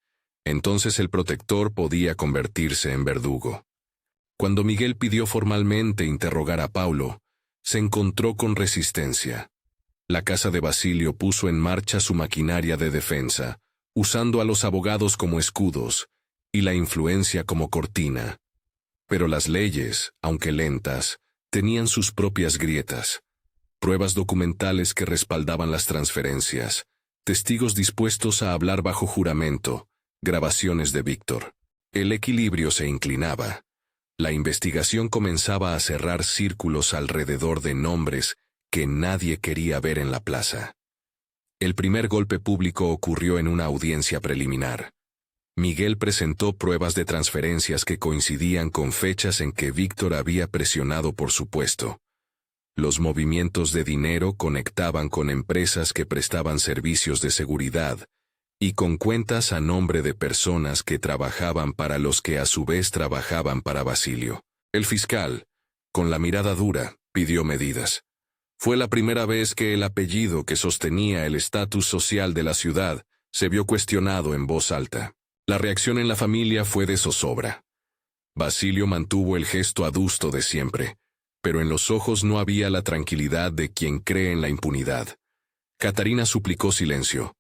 entonces el protector podía convertirse en verdugo. Cuando Miguel pidió formalmente interrogar a Paulo, se encontró con resistencia. La casa de Basilio puso en marcha su maquinaria de defensa, usando a los abogados como escudos y la influencia como cortina. Pero las leyes, aunque lentas, tenían sus propias grietas. Pruebas documentales que respaldaban las transferencias, testigos dispuestos a hablar bajo juramento, grabaciones de Víctor. El equilibrio se inclinaba. La investigación comenzaba a cerrar círculos alrededor de nombres que nadie quería ver en la plaza. El primer golpe público ocurrió en una audiencia preliminar. Miguel presentó pruebas de transferencias que coincidían con fechas en que Víctor había presionado por su puesto. Los movimientos de dinero conectaban con empresas que prestaban servicios de seguridad y con cuentas a nombre de personas que trabajaban para los que a su vez trabajaban para Basilio. El fiscal, con la mirada dura, pidió medidas. Fue la primera vez que el apellido que sostenía el estatus social de la ciudad se vio cuestionado en voz alta. La reacción en la familia fue de zozobra. Basilio mantuvo el gesto adusto de siempre, pero en los ojos no había la tranquilidad de quien cree en la impunidad. Catarina suplicó silencio.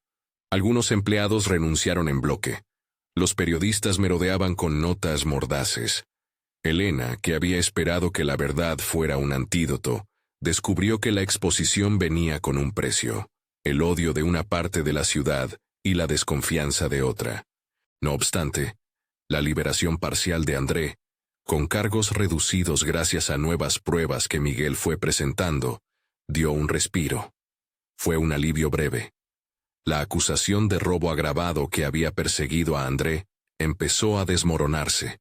Algunos empleados renunciaron en bloque. Los periodistas merodeaban con notas mordaces. Elena, que había esperado que la verdad fuera un antídoto, descubrió que la exposición venía con un precio: el odio de una parte de la ciudad y la desconfianza de otra. No obstante, la liberación parcial de André, con cargos reducidos gracias a nuevas pruebas que Miguel fue presentando, dio un respiro. Fue un alivio breve. La acusación de robo agravado que había perseguido a André empezó a desmoronarse.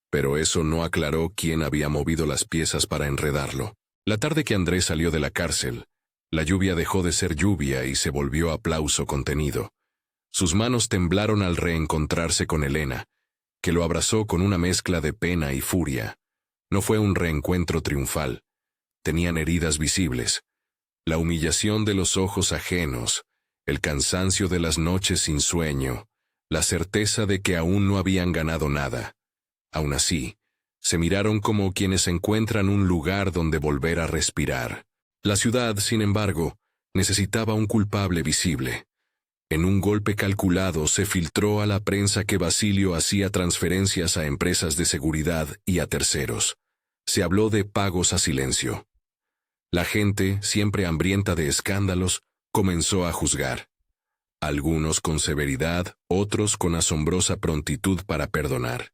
Pero eso no aclaró quién había movido las piezas para enredarlo. La tarde que André salió de la cárcel, la lluvia dejó de ser lluvia y se volvió aplauso contenido. Sus manos temblaron al reencontrarse con Elena, que lo abrazó con una mezcla de pena y furia. No fue un reencuentro triunfal. Tenían heridas visibles. La humillación de los ojos ajenos, el cansancio de las noches sin sueño, la certeza de que aún no habían ganado nada. Aún así, se miraron como quienes encuentran un lugar donde volver a respirar. La ciudad, sin embargo, necesitaba un culpable visible. En un golpe calculado se filtró a la prensa que Basilio hacía transferencias a empresas de seguridad y a terceros. Se habló de pagos a silencio. La gente, siempre hambrienta de escándalos, comenzó a juzgar. Algunos con severidad, otros con asombrosa prontitud para perdonar.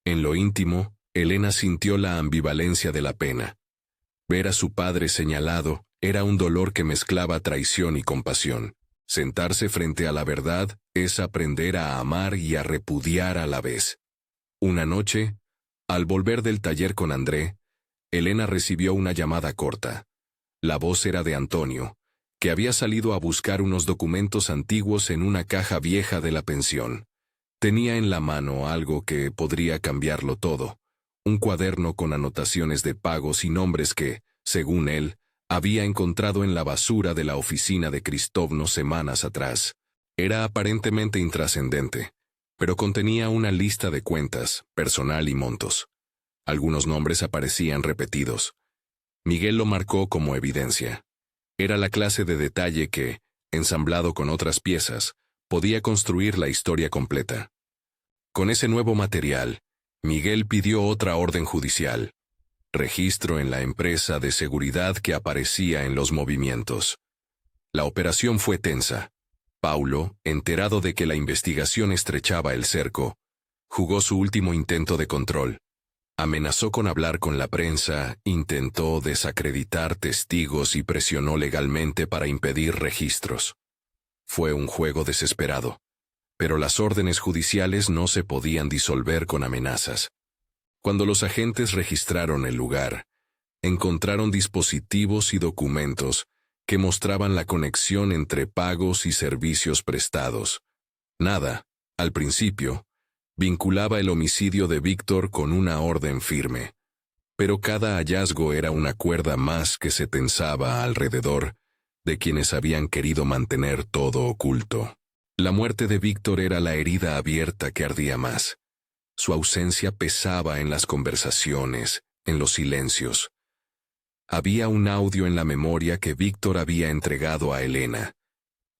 En lo íntimo, Elena sintió la ambivalencia de la pena. Ver a su padre señalado era un dolor que mezclaba traición y compasión. Sentarse frente a la verdad es aprender a amar y a repudiar a la vez. Una noche, al volver del taller con André, Elena recibió una llamada corta. La voz era de Antonio, que había salido a buscar unos documentos antiguos en una caja vieja de la pensión. Tenía en la mano algo que podría cambiarlo todo, un cuaderno con anotaciones de pagos y nombres que, según él, había encontrado en la basura de la oficina de Cristovno semanas atrás. Era aparentemente intrascendente, pero contenía una lista de cuentas, personal y montos. Algunos nombres aparecían repetidos. Miguel lo marcó como evidencia. Era la clase de detalle que, ensamblado con otras piezas, podía construir la historia completa. Con ese nuevo material, Miguel pidió otra orden judicial. Registro en la empresa de seguridad que aparecía en los movimientos. La operación fue tensa. Paulo, enterado de que la investigación estrechaba el cerco, jugó su último intento de control. Amenazó con hablar con la prensa, intentó desacreditar testigos y presionó legalmente para impedir registros. Fue un juego desesperado, pero las órdenes judiciales no se podían disolver con amenazas. Cuando los agentes registraron el lugar, encontraron dispositivos y documentos que mostraban la conexión entre pagos y servicios prestados. Nada, al principio, vinculaba el homicidio de Víctor con una orden firme. Pero cada hallazgo era una cuerda más que se tensaba alrededor de quienes habían querido mantener todo oculto. La muerte de Víctor era la herida abierta que ardía más. Su ausencia pesaba en las conversaciones, en los silencios. Había un audio en la memoria que Víctor había entregado a Elena.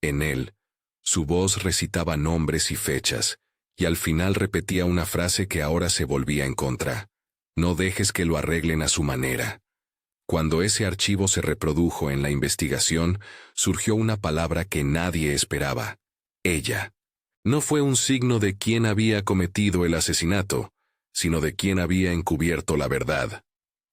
En él, su voz recitaba nombres y fechas, y al final repetía una frase que ahora se volvía en contra. No dejes que lo arreglen a su manera. Cuando ese archivo se reprodujo en la investigación, surgió una palabra que nadie esperaba: ella. No fue un signo de quién había cometido el asesinato, sino de quién había encubierto la verdad.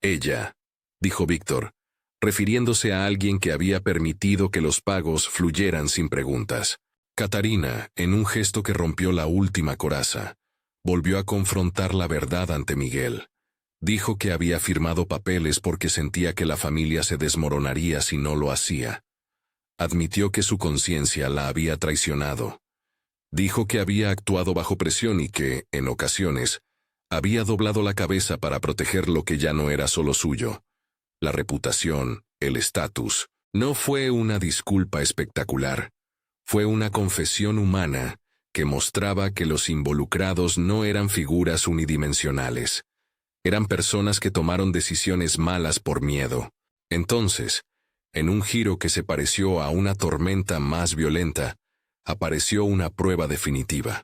Ella, dijo Víctor, refiriéndose a alguien que había permitido que los pagos fluyeran sin preguntas. Catarina, en un gesto que rompió la última coraza, volvió a confrontar la verdad ante Miguel. Dijo que había firmado papeles porque sentía que la familia se desmoronaría si no lo hacía. Admitió que su conciencia la había traicionado. Dijo que había actuado bajo presión y que, en ocasiones, había doblado la cabeza para proteger lo que ya no era solo suyo. La reputación, el estatus. No fue una disculpa espectacular. Fue una confesión humana que mostraba que los involucrados no eran figuras unidimensionales. Eran personas que tomaron decisiones malas por miedo. Entonces, en un giro que se pareció a una tormenta más violenta, apareció una prueba definitiva.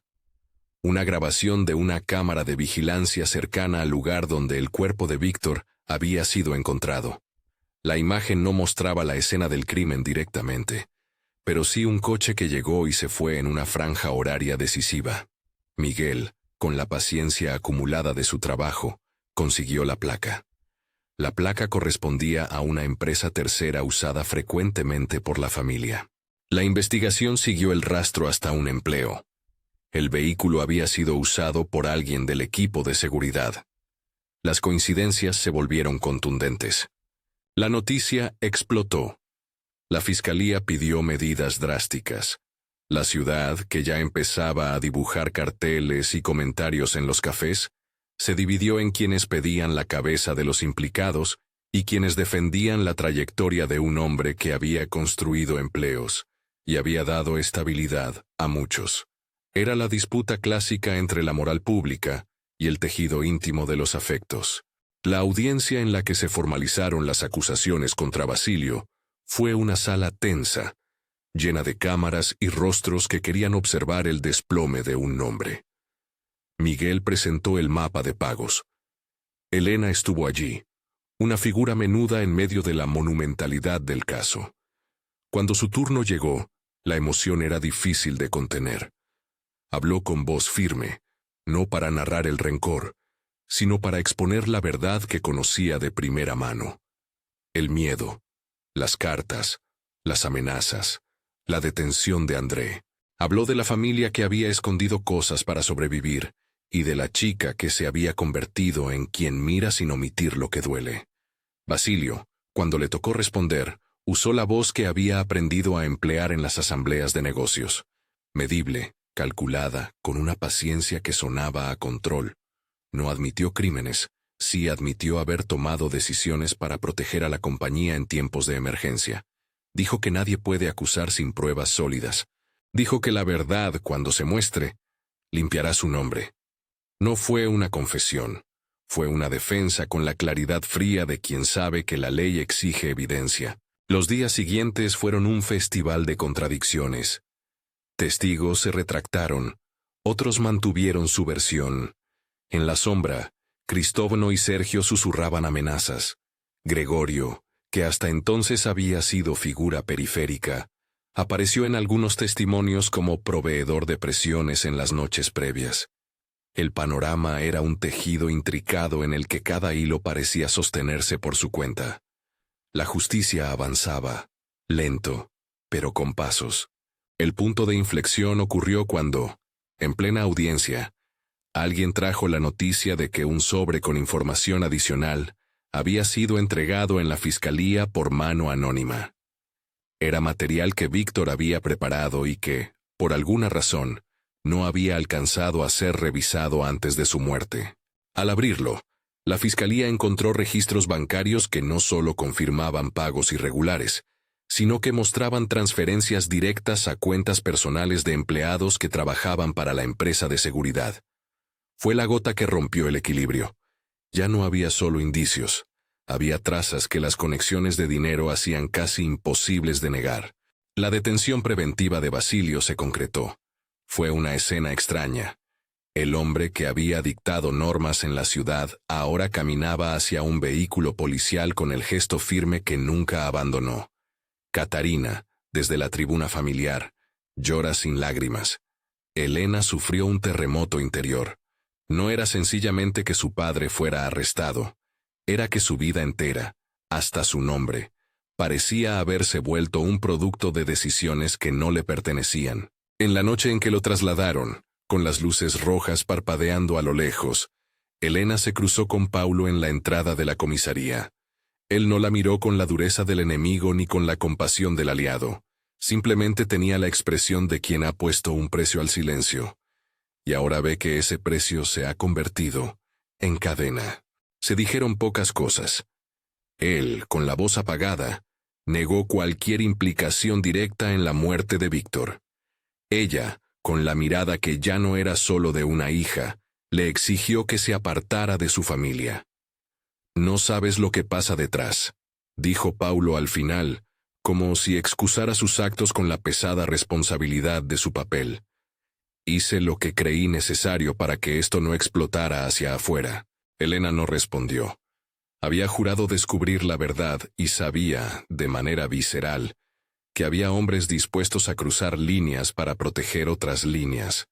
Una grabación de una cámara de vigilancia cercana al lugar donde el cuerpo de Víctor había sido encontrado. La imagen no mostraba la escena del crimen directamente, pero sí un coche que llegó y se fue en una franja horaria decisiva. Miguel, con la paciencia acumulada de su trabajo, consiguió la placa. La placa correspondía a una empresa tercera usada frecuentemente por la familia. La investigación siguió el rastro hasta un empleo. El vehículo había sido usado por alguien del equipo de seguridad. Las coincidencias se volvieron contundentes. La noticia explotó. La fiscalía pidió medidas drásticas. La ciudad, que ya empezaba a dibujar carteles y comentarios en los cafés, se dividió en quienes pedían la cabeza de los implicados y quienes defendían la trayectoria de un hombre que había construido empleos y había dado estabilidad a muchos. Era la disputa clásica entre la moral pública y el tejido íntimo de los afectos. La audiencia en la que se formalizaron las acusaciones contra Basilio fue una sala tensa, llena de cámaras y rostros que querían observar el desplome de un nombre. Miguel presentó el mapa de pagos. Elena estuvo allí, una figura menuda en medio de la monumentalidad del caso. Cuando su turno llegó, la emoción era difícil de contener. Habló con voz firme, no para narrar el rencor, sino para exponer la verdad que conocía de primera mano. El miedo, las cartas, las amenazas, la detención de André. Habló de la familia que había escondido cosas para sobrevivir y de la chica que se había convertido en quien mira sin omitir lo que duele. Basilio, cuando le tocó responder, usó la voz que había aprendido a emplear en las asambleas de negocios. Medible, calculada, con una paciencia que sonaba a control. No admitió crímenes, sí admitió haber tomado decisiones para proteger a la compañía en tiempos de emergencia. Dijo que nadie puede acusar sin pruebas sólidas. Dijo que la verdad, cuando se muestre, limpiará su nombre. No fue una confesión, fue una defensa con la claridad fría de quien sabe que la ley exige evidencia. Los días siguientes fueron un festival de contradicciones. Testigos se retractaron, otros mantuvieron su versión. En la sombra, Cristóbano y Sergio susurraban amenazas. Gregorio, que hasta entonces había sido figura periférica, apareció en algunos testimonios como proveedor de presiones en las noches previas. El panorama era un tejido intricado en el que cada hilo parecía sostenerse por su cuenta. La justicia avanzaba, lento, pero con pasos. El punto de inflexión ocurrió cuando, en plena audiencia, alguien trajo la noticia de que un sobre con información adicional había sido entregado en la fiscalía por mano anónima. Era material que Víctor había preparado y que, por alguna razón, no había alcanzado a ser revisado antes de su muerte. Al abrirlo, la fiscalía encontró registros bancarios que no solo confirmaban pagos irregulares, sino que mostraban transferencias directas a cuentas personales de empleados que trabajaban para la empresa de seguridad. Fue la gota que rompió el equilibrio. Ya no había solo indicios, había trazas que las conexiones de dinero hacían casi imposibles de negar. La detención preventiva de Basilio se concretó. Fue una escena extraña. El hombre que había dictado normas en la ciudad ahora caminaba hacia un vehículo policial con el gesto firme que nunca abandonó. Catarina, desde la tribuna familiar, llora sin lágrimas. Elena sufrió un terremoto interior. No era sencillamente que su padre fuera arrestado, era que su vida entera, hasta su nombre, parecía haberse vuelto un producto de decisiones que no le pertenecían. En la noche en que lo trasladaron, con las luces rojas parpadeando a lo lejos, Elena se cruzó con Paulo en la entrada de la comisaría. Él no la miró con la dureza del enemigo ni con la compasión del aliado. Simplemente tenía la expresión de quien ha puesto un precio al silencio. Y ahora ve que ese precio se ha convertido en cadena. Se dijeron pocas cosas. Él, con la voz apagada, negó cualquier implicación directa en la muerte de Víctor. Ella, con la mirada que ya no era solo de una hija, le exigió que se apartara de su familia. «No sabes lo que pasa detrás», dijo Paulo al final, como si excusara sus actos con la pesada responsabilidad de su papel. «Hice lo que creí necesario para que esto no explotara hacia afuera». Elena no respondió. Había jurado descubrir la verdad y sabía, de manera visceral, que había hombres dispuestos a cruzar líneas para proteger otras líneas.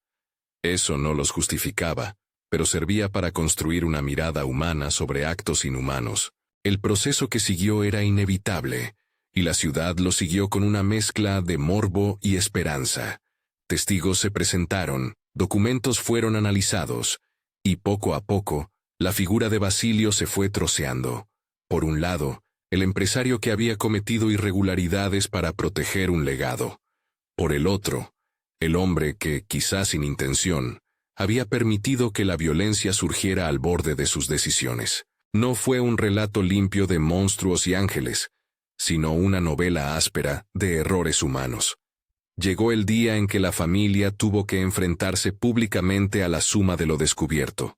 Eso no los justificaba, pero servía para construir una mirada humana sobre actos inhumanos. El proceso que siguió era inevitable, y la ciudad lo siguió con una mezcla de morbo y esperanza. Testigos se presentaron, documentos fueron analizados, y poco a poco, la figura de Basilio se fue troceando. Por un lado, el empresario que había cometido irregularidades para proteger un legado. Por el otro, el hombre que, quizás sin intención, había permitido que la violencia surgiera al borde de sus decisiones. No fue un relato limpio de monstruos y ángeles, sino una novela áspera de errores humanos. Llegó el día en que la familia tuvo que enfrentarse públicamente a la suma de lo descubierto.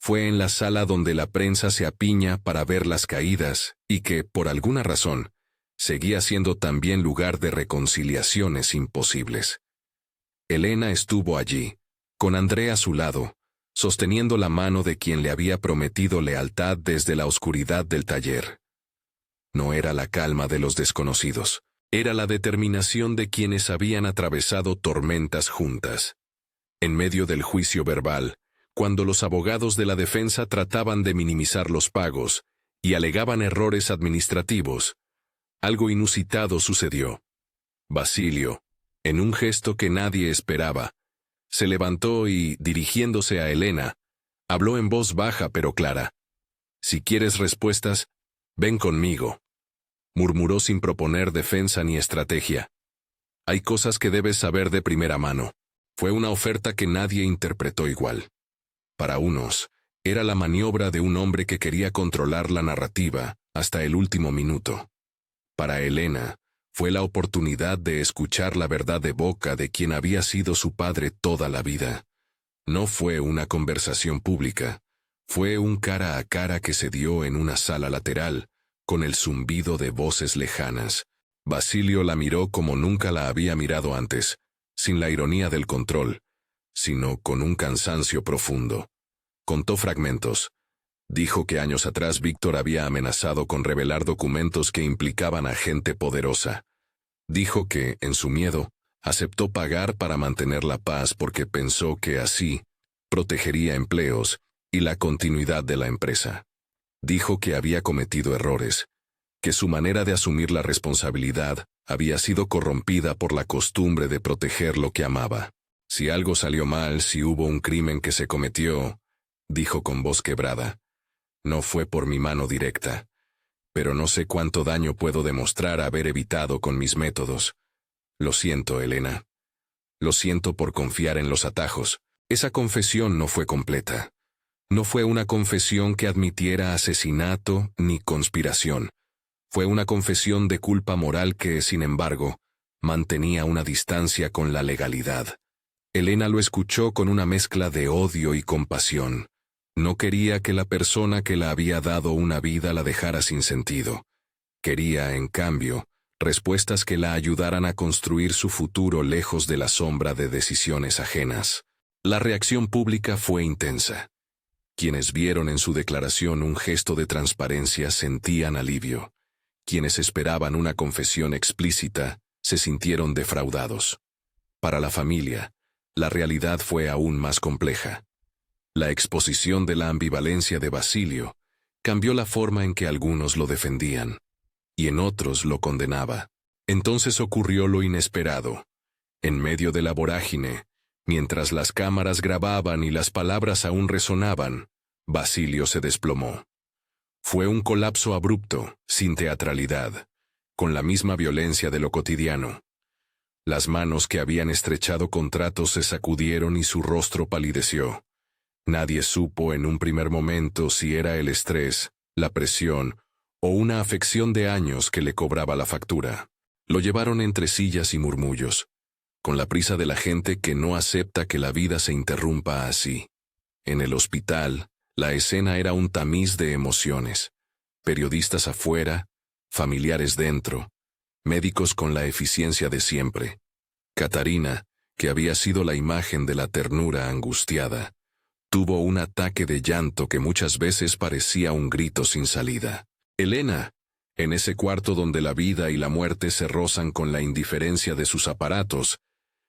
Fue en la sala donde la prensa se apiña para ver las caídas, y que, por alguna razón, seguía siendo también lugar de reconciliaciones imposibles. Elena estuvo allí, con André a su lado, sosteniendo la mano de quien le había prometido lealtad desde la oscuridad del taller. No era la calma de los desconocidos, era la determinación de quienes habían atravesado tormentas juntas. En medio del juicio verbal, cuando los abogados de la defensa trataban de minimizar los pagos y alegaban errores administrativos, algo inusitado sucedió. Basilio, en un gesto que nadie esperaba, se levantó y, dirigiéndose a Elena, habló en voz baja pero clara. «Si quieres respuestas, ven conmigo», murmuró sin proponer defensa ni estrategia. «Hay cosas que debes saber de primera mano». Fue una oferta que nadie interpretó igual. Para unos, era la maniobra de un hombre que quería controlar la narrativa hasta el último minuto. Para Elena, fue la oportunidad de escuchar la verdad de boca de quien había sido su padre toda la vida. No fue una conversación pública, fue un cara a cara que se dio en una sala lateral, con el zumbido de voces lejanas. Basilio la miró como nunca la había mirado antes, sin la ironía del control, sino con un cansancio profundo. Contó fragmentos. Dijo que años atrás Víctor había amenazado con revelar documentos que implicaban a gente poderosa. Dijo que, en su miedo, aceptó pagar para mantener la paz porque pensó que así protegería empleos y la continuidad de la empresa. Dijo que había cometido errores, que su manera de asumir la responsabilidad había sido corrompida por la costumbre de proteger lo que amaba. Si algo salió mal, si hubo un crimen que se cometió, dijo con voz quebrada, no fue por mi mano directa, pero no sé cuánto daño puedo demostrar haber evitado con mis métodos. Lo siento, Elena. Lo siento por confiar en los atajos. Esa confesión no fue completa. No fue una confesión que admitiera asesinato ni conspiración. Fue una confesión de culpa moral que, sin embargo, mantenía una distancia con la legalidad. Elena lo escuchó con una mezcla de odio y compasión. No quería que la persona que la había dado una vida la dejara sin sentido. Quería, en cambio, respuestas que la ayudaran a construir su futuro lejos de la sombra de decisiones ajenas. La reacción pública fue intensa. Quienes vieron en su declaración un gesto de transparencia sentían alivio. Quienes esperaban una confesión explícita se sintieron defraudados. Para la familia, la realidad fue aún más compleja. La exposición de la ambivalencia de Basilio cambió la forma en que algunos lo defendían, y en otros lo condenaba. Entonces ocurrió lo inesperado. En medio de la vorágine, mientras las cámaras grababan y las palabras aún resonaban, Basilio se desplomó. Fue un colapso abrupto, sin teatralidad, con la misma violencia de lo cotidiano. Las manos que habían estrechado contratos se sacudieron y su rostro palideció. Nadie supo en un primer momento si era el estrés, la presión o una afección de años que le cobraba la factura. Lo llevaron entre sillas y murmullos, con la prisa de la gente que no acepta que la vida se interrumpa así. En el hospital, la escena era un tamiz de emociones. Periodistas afuera, familiares dentro, médicos con la eficiencia de siempre. Catarina, que había sido la imagen de la ternura angustiada, tuvo un ataque de llanto que muchas veces parecía un grito sin salida. Elena, en ese cuarto donde la vida y la muerte se rozan con la indiferencia de sus aparatos,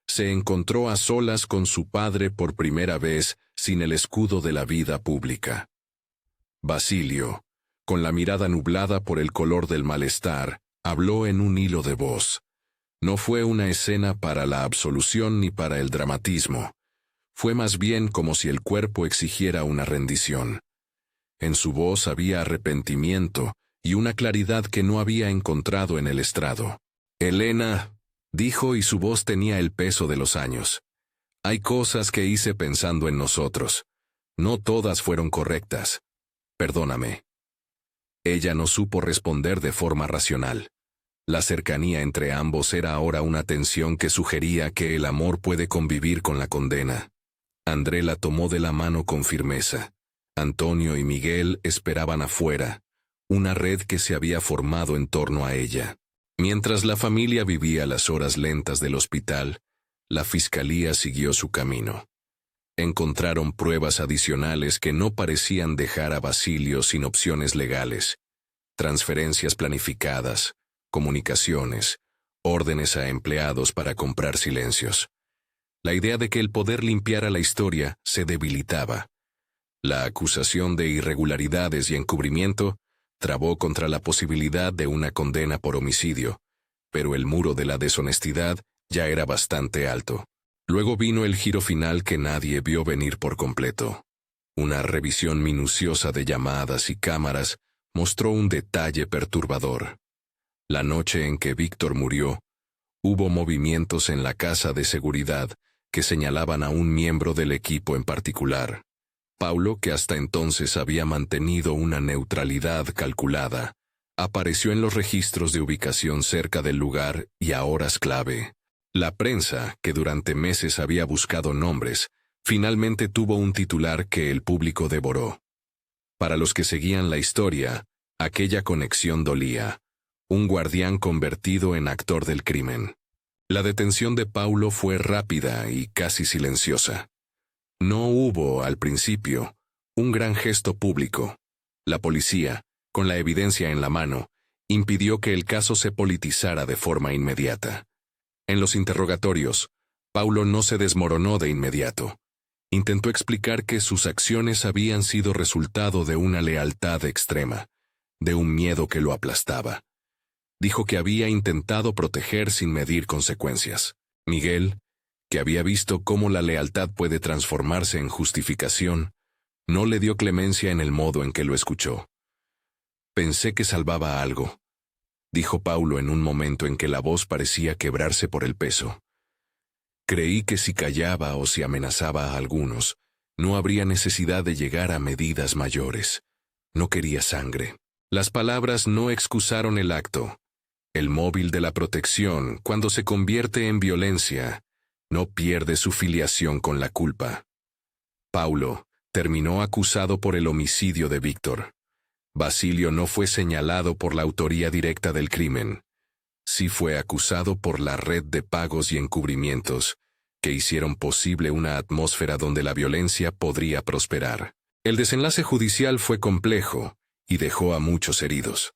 se encontró a solas con su padre por primera vez sin el escudo de la vida pública. Basilio, con la mirada nublada por el color del malestar, habló en un hilo de voz. No fue una escena para la absolución ni para el dramatismo. Fue más bien como si el cuerpo exigiera una rendición. En su voz había arrepentimiento y una claridad que no había encontrado en el estrado. «Elena», dijo, y su voz tenía el peso de los años. «Hay cosas que hice pensando en nosotros. No todas fueron correctas. Perdóname». Ella no supo responder de forma racional. La cercanía entre ambos era ahora una tensión que sugería que el amor puede convivir con la condena. André la tomó de la mano con firmeza. Antonio y Miguel esperaban afuera, una red que se había formado en torno a ella. Mientras la familia vivía las horas lentas del hospital, la fiscalía siguió su camino. Encontraron pruebas adicionales que no parecían dejar a Basilio sin opciones legales. Transferencias planificadas, comunicaciones, órdenes a empleados para comprar silencios. La idea de que el poder limpiara la historia se debilitaba. La acusación de irregularidades y encubrimiento trabó contra la posibilidad de una condena por homicidio, pero el muro de la deshonestidad ya era bastante alto. Luego vino el giro final que nadie vio venir por completo. Una revisión minuciosa de llamadas y cámaras mostró un detalle perturbador. La noche en que Víctor murió, hubo movimientos en la casa de seguridad que señalaban a un miembro del equipo en particular. Paulo, que hasta entonces había mantenido una neutralidad calculada, apareció en los registros de ubicación cerca del lugar y a horas clave. La prensa, que durante meses había buscado nombres, finalmente tuvo un titular que el público devoró. Para los que seguían la historia, aquella conexión dolía. Un guardián convertido en actor del crimen. La detención de Paulo fue rápida y casi silenciosa. No hubo, al principio, un gran gesto público. La policía, con la evidencia en la mano, impidió que el caso se politizara de forma inmediata. En los interrogatorios, Paulo no se desmoronó de inmediato. Intentó explicar que sus acciones habían sido resultado de una lealtad extrema, de un miedo que lo aplastaba. Dijo que había intentado proteger sin medir consecuencias. Miguel, que había visto cómo la lealtad puede transformarse en justificación, no le dio clemencia en el modo en que lo escuchó. «Pensé que salvaba algo», dijo Paulo en un momento en que la voz parecía quebrarse por el peso. «Creí que si callaba o si amenazaba a algunos, no habría necesidad de llegar a medidas mayores. No quería sangre». Las palabras no excusaron el acto. El móvil de la protección, cuando se convierte en violencia, no pierde su filiación con la culpa. Paulo terminó acusado por el homicidio de Víctor. Basilio no fue señalado por la autoría directa del crimen. Sí fue acusado por la red de pagos y encubrimientos que hicieron posible una atmósfera donde la violencia podría prosperar. El desenlace judicial fue complejo y dejó a muchos heridos.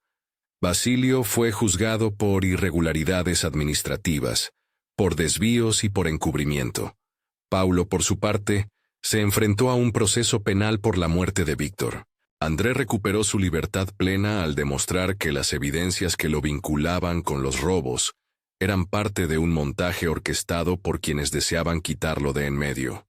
Basilio fue juzgado por irregularidades administrativas, por desvíos y por encubrimiento. Paulo, por su parte, se enfrentó a un proceso penal por la muerte de Víctor. André recuperó su libertad plena al demostrar que las evidencias que lo vinculaban con los robos eran parte de un montaje orquestado por quienes deseaban quitarlo de en medio.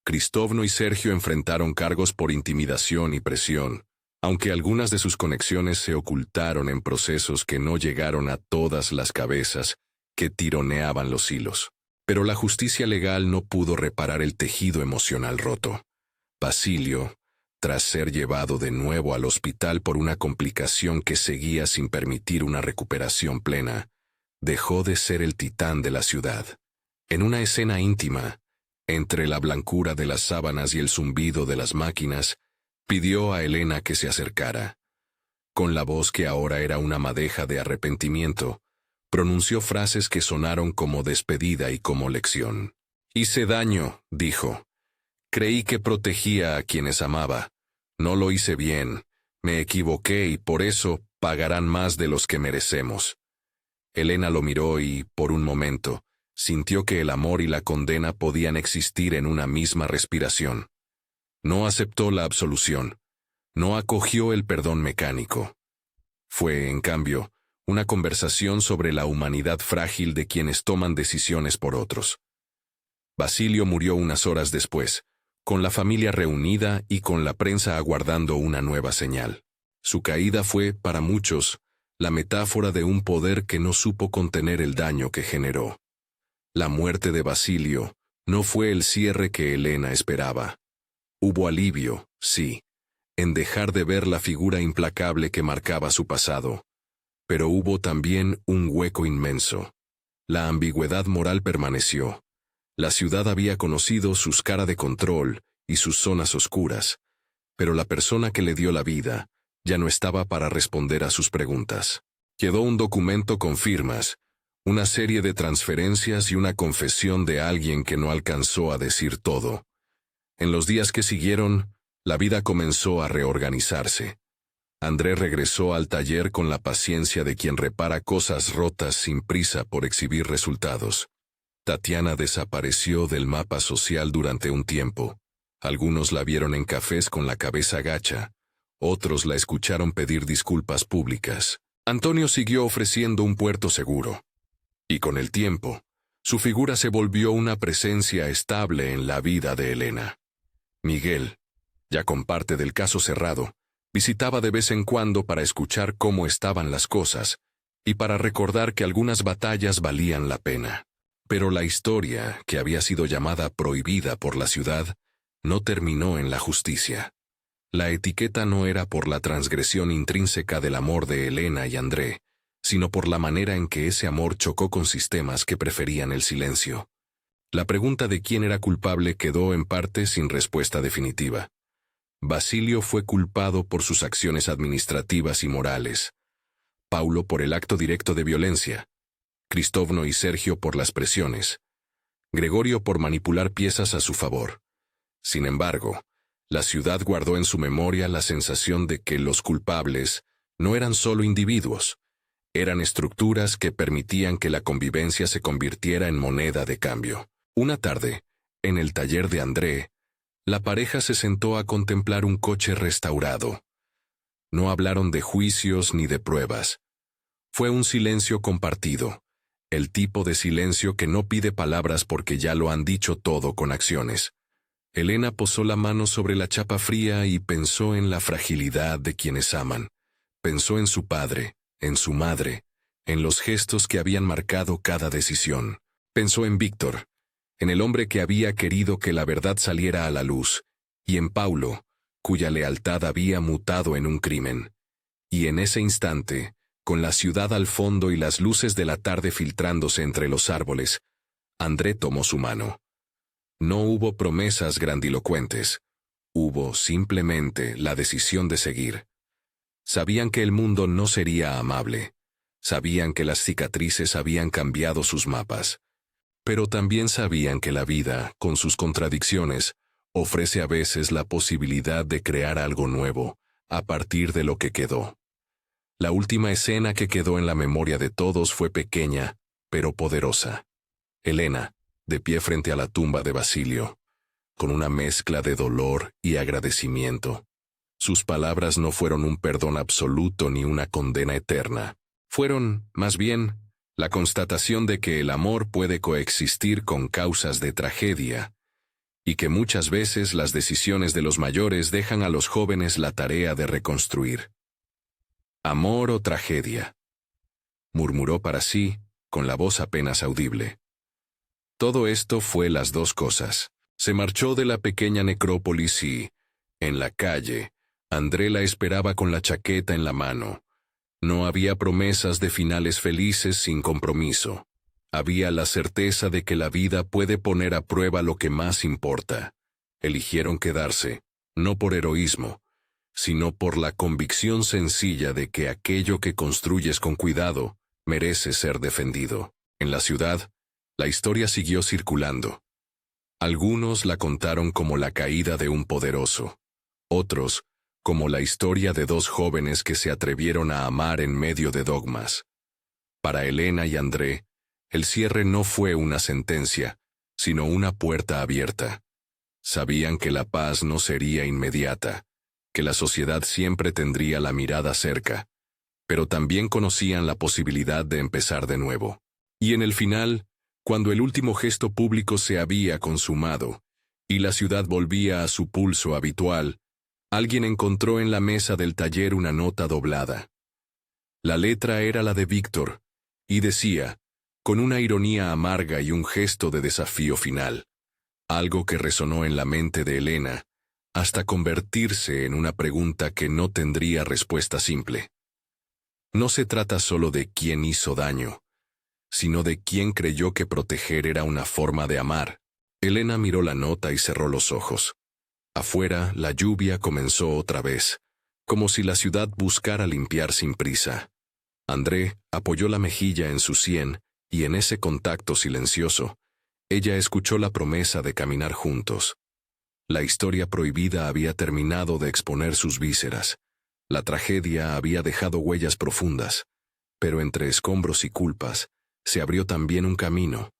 Cristóvano y Sergio enfrentaron cargos por intimidación y presión, aunque algunas de sus conexiones se ocultaron en procesos que no llegaron a todas las cabezas que tironeaban los hilos. Pero la justicia legal no pudo reparar el tejido emocional roto. Basilio, tras ser llevado de nuevo al hospital por una complicación que seguía sin permitir una recuperación plena, dejó de ser el titán de la ciudad. En una escena íntima, entre la blancura de las sábanas y el zumbido de las máquinas, pidió a Elena que se acercara. Con la voz que ahora era una madeja de arrepentimiento, pronunció frases que sonaron como despedida y como lección. «Hice daño», dijo. «Creí que protegía a quienes amaba. No lo hice bien. Me equivoqué y por eso pagarán más de los que merecemos». Elena lo miró y, por un momento, sintió que el amor y la condena podían existir en una misma respiración. No aceptó la absolución. No acogió el perdón mecánico. Fue, en cambio, una conversación sobre la humanidad frágil de quienes toman decisiones por otros. Basilio murió unas horas después, con la familia reunida y con la prensa aguardando una nueva señal. Su caída fue, para muchos, la metáfora de un poder que no supo contener el daño que generó. La muerte de Basilio no fue el cierre que Elena esperaba. Hubo alivio, sí, en dejar de ver la figura implacable que marcaba su pasado, pero hubo también un hueco inmenso. La ambigüedad moral permaneció. La ciudad había conocido sus cara de control y sus zonas oscuras, Pero la persona que le dio la vida ya no estaba para responder a sus preguntas. Quedó un documento con firmas, una serie de transferencias y una confesión de alguien que no alcanzó a decir todo. En los días que siguieron, la vida comenzó a reorganizarse. André regresó al taller con la paciencia de quien repara cosas rotas sin prisa por exhibir resultados. Tatiana desapareció del mapa social durante un tiempo. Algunos la vieron en cafés con la cabeza gacha, otros la escucharon pedir disculpas públicas. Antonio siguió ofreciendo un puerto seguro. Y con el tiempo, su figura se volvió una presencia estable en la vida de Elena. Miguel, ya con parte del caso cerrado, visitaba de vez en cuando para escuchar cómo estaban las cosas y para recordar que algunas batallas valían la pena. Pero la historia, que había sido llamada prohibida por la ciudad, no terminó en la justicia. La etiqueta no era por la transgresión intrínseca del amor de Elena y André, sino por la manera en que ese amor chocó con sistemas que preferían el silencio. La pregunta de quién era culpable quedó en parte sin respuesta definitiva. Basilio fue culpado por sus acciones administrativas y morales, Paulo por el acto directo de violencia, Cristóvano y Sergio por las presiones, Gregorio por manipular piezas a su favor. Sin embargo, la ciudad guardó en su memoria la sensación de que los culpables no eran solo individuos, eran estructuras que permitían que la convivencia se convirtiera en moneda de cambio. Una tarde, en el taller de André, la pareja se sentó a contemplar un coche restaurado. No hablaron de juicios ni de pruebas. Fue un silencio compartido, el tipo de silencio que no pide palabras porque ya lo han dicho todo con acciones. Elena posó la mano sobre la chapa fría y pensó en la fragilidad de quienes aman. Pensó en su padre, en su madre, en los gestos que habían marcado cada decisión. Pensó en Víctor, en el hombre que había querido que la verdad saliera a la luz, y en Paulo, cuya lealtad había mutado en un crimen. Y en ese instante, con la ciudad al fondo y las luces de la tarde filtrándose entre los árboles, André tomó su mano. No hubo promesas grandilocuentes. Hubo simplemente la decisión de seguir. Sabían que el mundo no sería amable. Sabían que las cicatrices habían cambiado sus mapas. Pero también sabían que la vida, con sus contradicciones, ofrece a veces la posibilidad de crear algo nuevo, a partir de lo que quedó. La última escena que quedó en la memoria de todos fue pequeña, pero poderosa. Elena, de pie frente a la tumba de Basilio, con una mezcla de dolor y agradecimiento. Sus palabras no fueron un perdón absoluto ni una condena eterna. Fueron, más bien, la constatación de que el amor puede coexistir con causas de tragedia, y que muchas veces las decisiones de los mayores dejan a los jóvenes la tarea de reconstruir. «Amor o tragedia», murmuró para sí, con la voz apenas audible. Todo esto fue las dos cosas. Se marchó de la pequeña necrópolis y, en la calle, André la esperaba con la chaqueta en la mano. No había promesas de finales felices sin compromiso. Había la certeza de que la vida puede poner a prueba lo que más importa. Eligieron quedarse, no por heroísmo, sino por la convicción sencilla de que aquello que construyes con cuidado merece ser defendido. En la ciudad, la historia siguió circulando. Algunos la contaron como la caída de un poderoso, otros como la historia de dos jóvenes que se atrevieron a amar en medio de dogmas. Para Elena y André, el cierre no fue una sentencia, sino una puerta abierta. Sabían que la paz no sería inmediata, que la sociedad siempre tendría la mirada cerca, pero también conocían la posibilidad de empezar de nuevo. Y en el final, cuando el último gesto público se había consumado, y la ciudad volvía a su pulso habitual, alguien encontró en la mesa del taller una nota doblada. La letra era la de Víctor, y decía, con una ironía amarga y un gesto de desafío final, algo que resonó en la mente de Elena, hasta convertirse en una pregunta que no tendría respuesta simple. No se trata solo de quién hizo daño, sino de quién creyó que proteger era una forma de amar. Elena miró la nota y cerró los ojos. Afuera, la lluvia comenzó otra vez, como si la ciudad buscara limpiar sin prisa. André apoyó la mejilla en su sien y en ese contacto silencioso, ella escuchó la promesa de caminar juntos. La historia prohibida había terminado de exponer sus vísceras. La tragedia había dejado huellas profundas, pero entre escombros y culpas se abrió también un camino,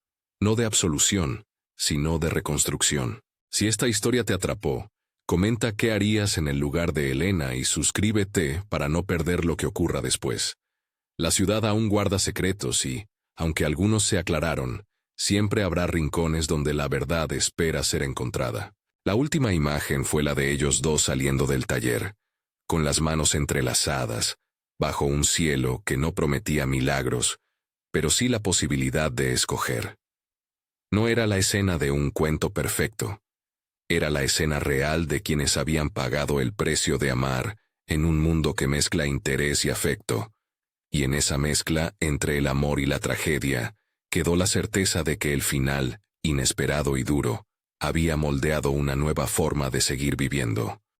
no de absolución, sino de reconstrucción. Si esta historia te atrapó, comenta qué harías en el lugar de Elena y suscríbete para no perder lo que ocurra después. La ciudad aún guarda secretos y, aunque algunos se aclararon, siempre habrá rincones donde la verdad espera ser encontrada. La última imagen fue la de ellos dos saliendo del taller, con las manos entrelazadas, bajo un cielo que no prometía milagros, pero sí la posibilidad de escoger. No era la escena de un cuento perfecto. Era la escena real de quienes habían pagado el precio de amar en un mundo que mezcla interés y afecto, y en esa mezcla entre el amor y la tragedia quedó la certeza de que el final, inesperado y duro, había moldeado una nueva forma de seguir viviendo.